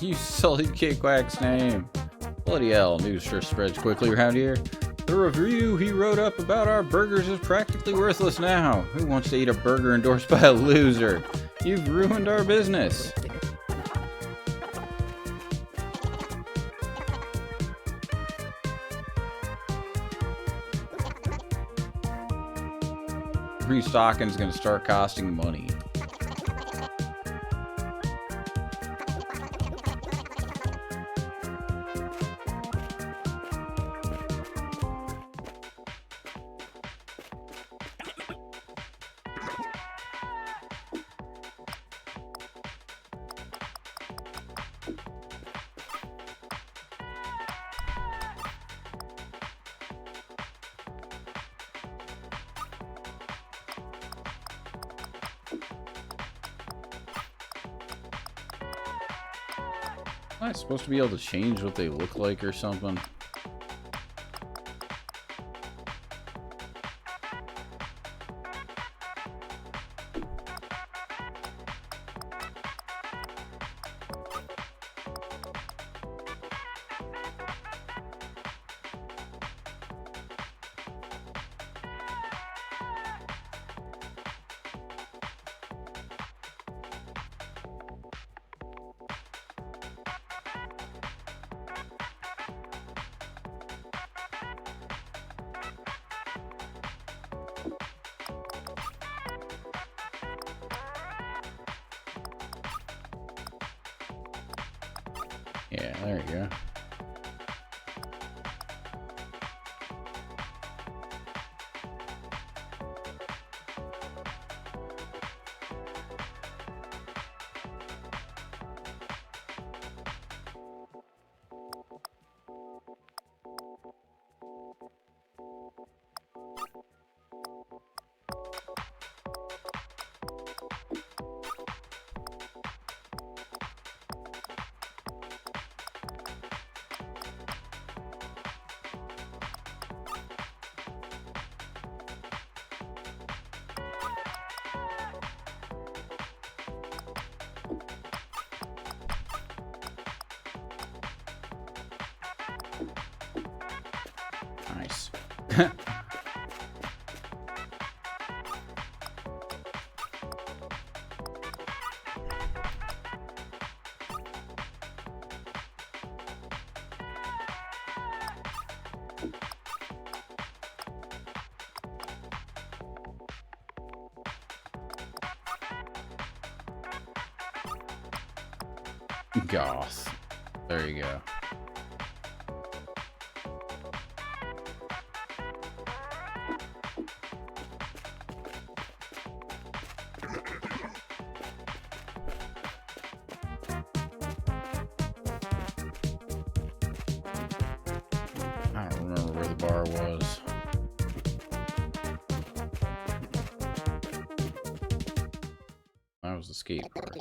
You sullied Kickwack's name. Bloody hell, news sure spreads quickly around here. The review he wrote up about our burgers is practically worthless now. Who wants to eat a burger endorsed by a loser? You've ruined our business. Restocking's gonna start costing money. Am I supposed to be able to change what they look like or something? Yeah, there you go. Nice. Goth. There you go. bar was. That was the skate park.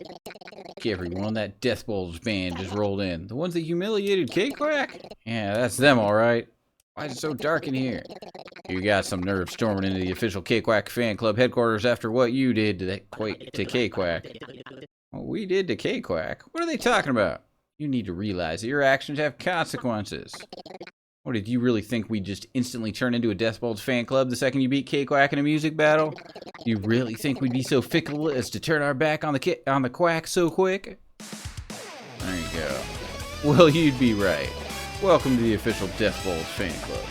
Okay, everyone, that DeathBulge band just rolled in. The ones that humiliated K-Quack? Yeah, that's them, alright. Why is it so dark in here? You got some nerve storming into the official K-Quack fan club headquarters after what you did to K-Quack. What we did to K-Quack? What are they talking about? You need to realize that your actions have consequences. What, did you really think we'd just instantly turn into a DeathBulge fan club the second you beat K-Quack in a music battle? You really think we'd be so fickle as to turn our back on the Quack so quick? There you go. Well, you'd be right. Welcome to the official DeathBulge fan club.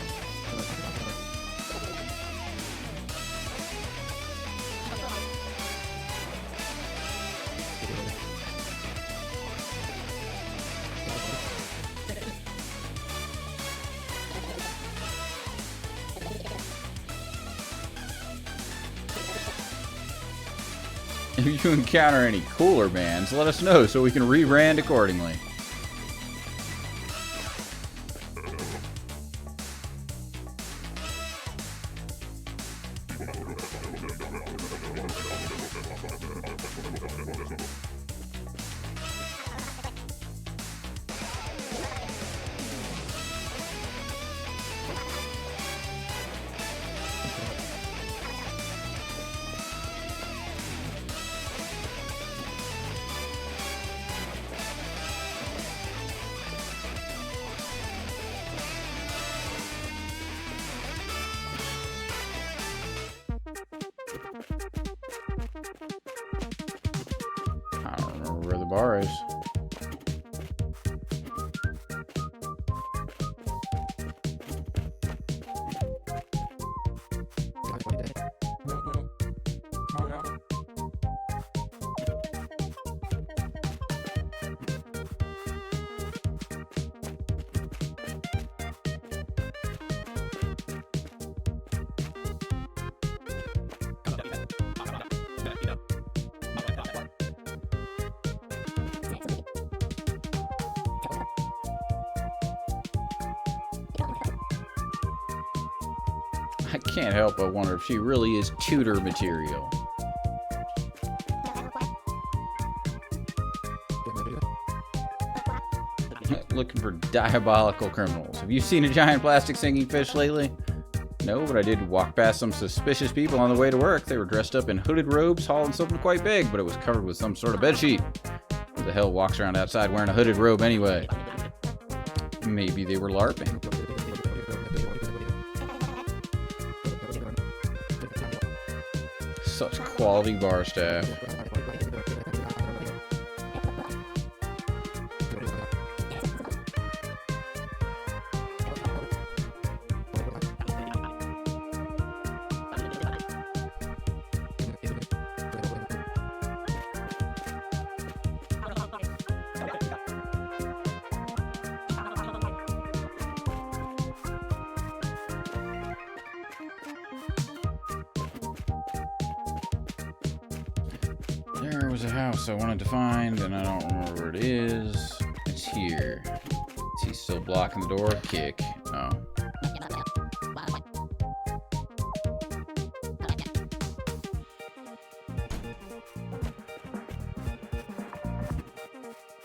If you encounter any cooler bands, let us know so we can rebrand accordingly. I don't remember where the bar is. I can't help but wonder if she really is tutor material. Looking for diabolical criminals. Have you seen a giant plastic singing fish lately? No, but I did walk past some suspicious people on the way to work. They were dressed up in hooded robes, hauling something quite big, but it was covered with some sort of bedsheet. Who the hell walks around outside wearing a hooded robe anyway? Maybe they were LARPing. Such quality bar staff. There was a house I wanted to find, and I don't remember where it is. It's here. Is he still blocking the door? Kick. Oh.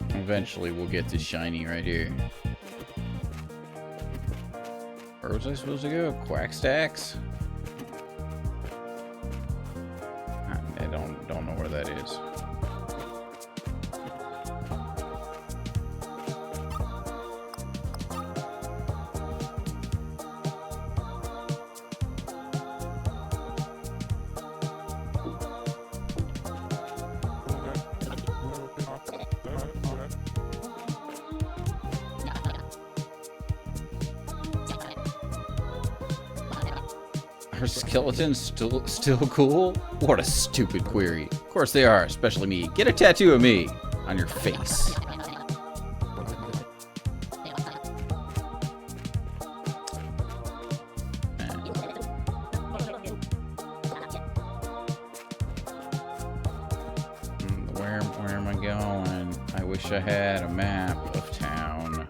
Eventually, we'll get this shiny right here. Where was I supposed to go? Quack Stacks? I don't know where that is. Are skeletons still cool? What a stupid query. Of course they are, especially me. Get a tattoo of me on your face. Where am I going? I wish I had a map of town.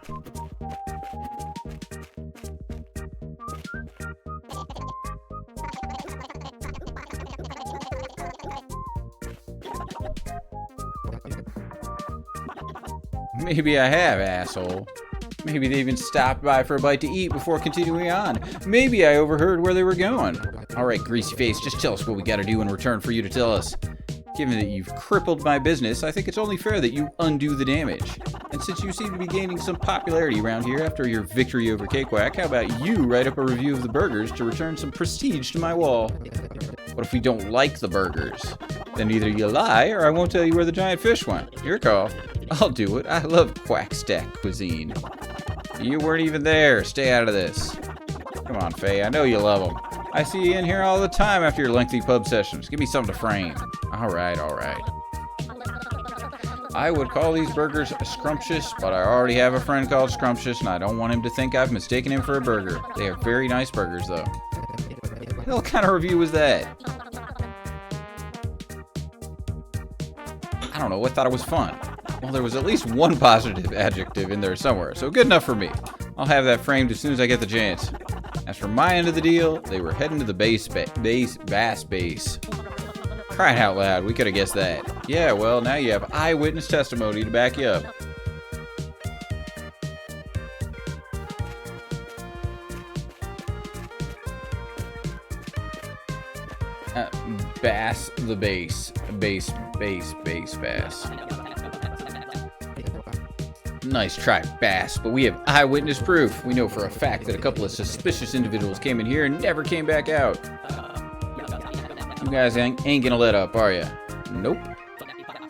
Maybe I have, asshole. Maybe they even stopped by for a bite to eat before continuing on. Maybe I overheard where they were going. Alright, greasy face, just tell us what we gotta do in return for you to tell us. Given that you've crippled my business, I think it's only fair that you undo the damage. And since you seem to be gaining some popularity around here after your victory over Cakewhack, how about you write up a review of the burgers to return some prestige to my wall? What if we don't like the burgers? Then either you lie, or I won't tell you where the giant fish went. Your call. I'll do it. I love quack stack cuisine. You weren't even there. Stay out of this. Come on, Faye. I know you love them. I see you in here all the time after your lengthy pub sessions. Give me something to frame. Alright, alright. I would call these burgers scrumptious, but I already have a friend called Scrumptious, and I don't want him to think I've mistaken him for a burger. They are very nice burgers, though. What kind of review was that? I don't know. I thought it was fun. Well, there was at least one positive adjective in there somewhere, so good enough for me. I'll have that framed as soon as I get the chance. As for my end of the deal, they were heading to the bass base. Crying out loud, we could have guessed that. Yeah, well, now you have eyewitness testimony to back you up. Bass the base. Bass. Nice try, Bass, but we have eyewitness proof. We know for a fact that a couple of suspicious individuals came in here and never came back out. You guys ain't gonna let up, are ya? Nope.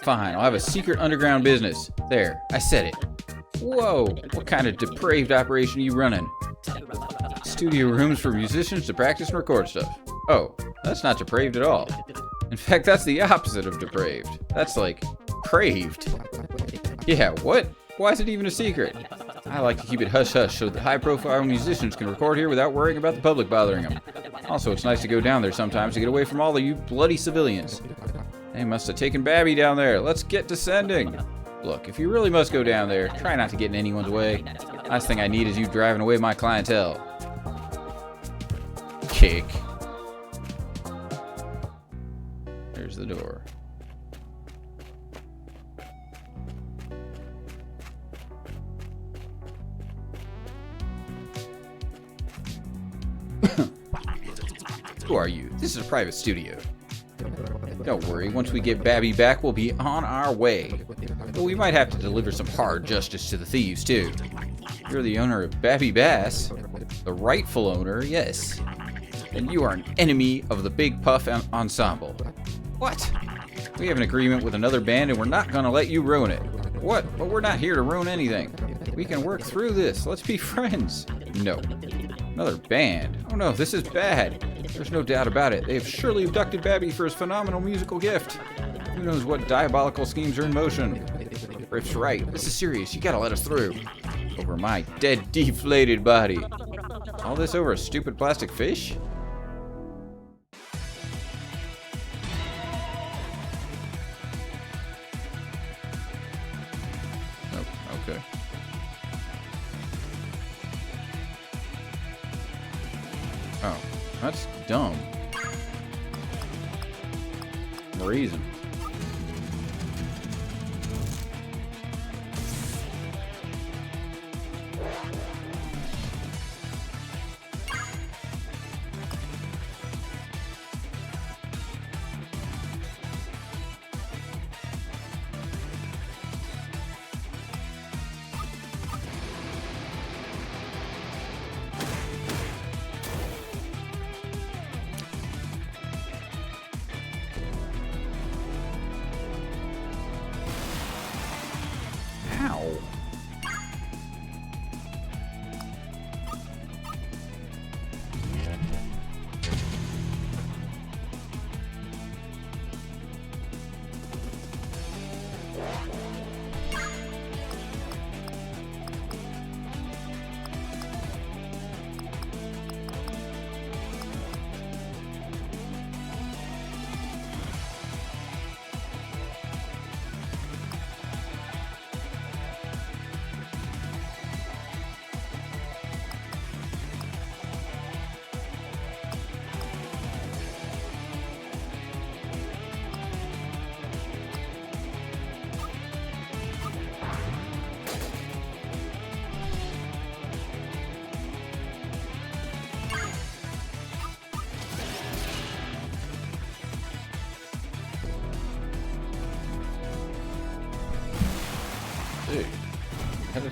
Fine, I'll have a secret underground business. There, I said it. Whoa, what kind of depraved operation are you running? Studio rooms for musicians to practice and record stuff. Oh, that's not depraved at all. In fact, that's the opposite of depraved. That's like, craved. Yeah, what? Why is it even a secret? I like to keep it hush-hush so that high-profile musicians can record here without worrying about the public bothering them. Also, it's nice to go down there sometimes to get away from all of you bloody civilians. They must have taken Babby down there. Let's get descending. Look, if you really must go down there, try not to get in anyone's way. Last thing I need is you driving away my clientele. Kick. There's the door. Who are you? This is a private studio. Don't worry, once we get Babby back, we'll be on our way. But we might have to deliver some hard justice to the thieves, too. You're the owner of Babby Bass. The rightful owner, yes. And you are an enemy of the Big Puff Ensemble. What? We have an agreement with another band and we're not gonna let you ruin it. What? But we're not here to ruin anything. We can work through this. Let's be friends. No. Another band? Oh no, this is bad. There's no doubt about it. They have surely abducted Babby for his phenomenal musical gift. Who knows what diabolical schemes are in motion? Riff's right. This is serious. You gotta let us through. Over my dead, deflated body. All this over a stupid plastic fish? Oh, okay. Oh, that's dumb. Reason.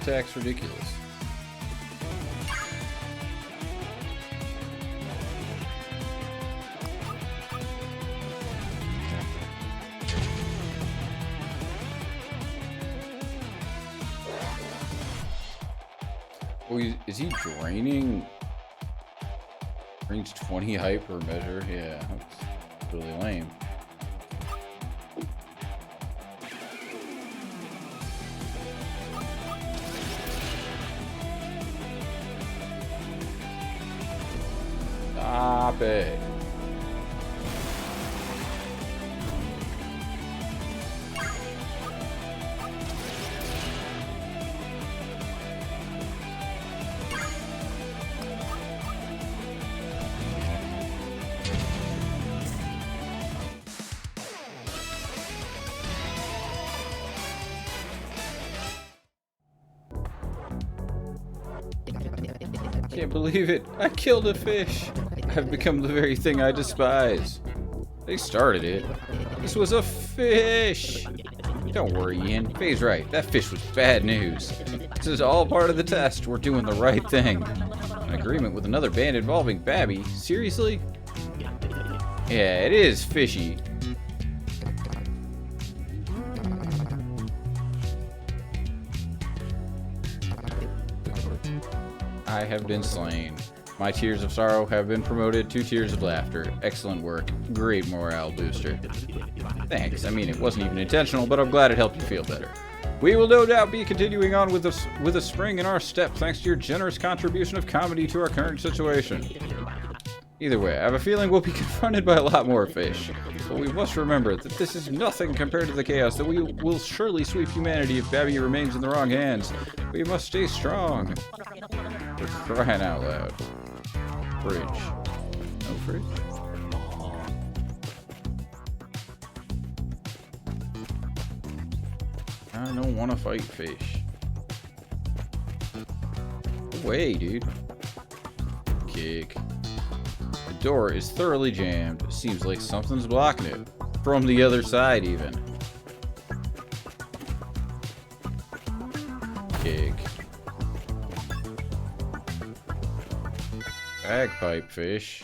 attack's ridiculous. Oh, is he draining? Drains 20 hype per measure? Yeah, that's really lame. Stop it. Can't believe it. I killed a fish. I've become the very thing I despise. They started it. This was a fish. Don't worry, Ian. Faye's right. That fish was bad news. This is all part of the test. We're doing the right thing. An agreement with another band involving Babby? Seriously? Yeah, it is fishy. I have been slain. My tears of sorrow have been promoted to tears of laughter. Excellent work. Great morale booster. Thanks. I mean, it wasn't even intentional, but I'm glad it helped you feel better. We will no doubt be continuing on with a spring in our step thanks to your generous contribution of comedy to our current situation. Either way, I have a feeling we'll be confronted by a lot more fish. But we must remember that this is nothing compared to the chaos that will surely sweep humanity if Babby remains in the wrong hands. We must stay strong. For crying out loud. Fridge. No fridge? I don't want to fight fish. Go away, dude. Kick. The door is thoroughly jammed. Seems like something's blocking it. From the other side, even. Kick. Bagpipe fish.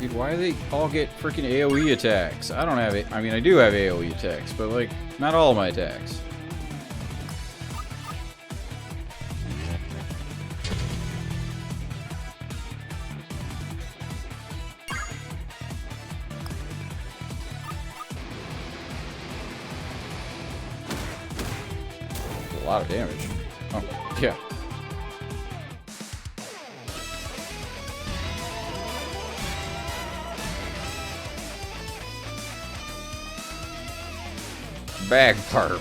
Dude, why do they all get freaking AoE attacks? I don't have it. I mean, I do have AoE attacks, but like, not all of my attacks. A lot of damage. Oh, yeah. Bagpipe.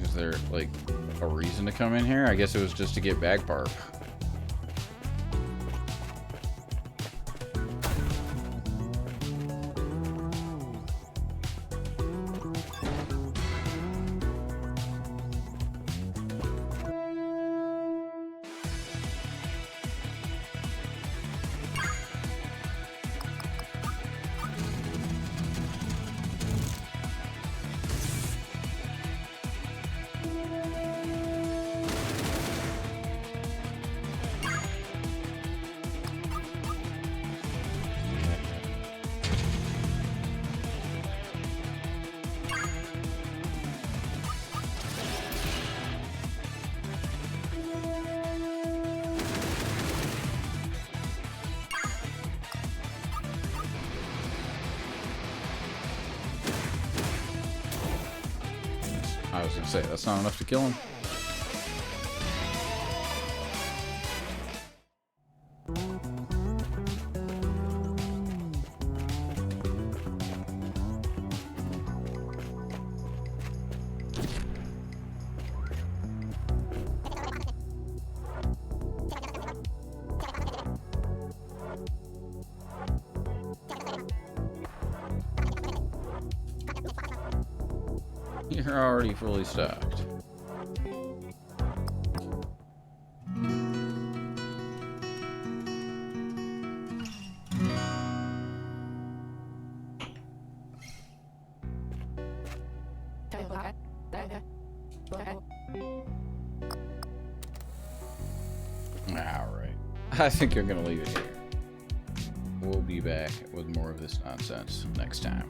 Is there like a reason to come in here? I guess it was just to get Bagpipe. I was gonna say, that's not enough to kill him. You're already fully stocked. Alright. I think you're gonna leave it here. We'll be back with more of this nonsense next time.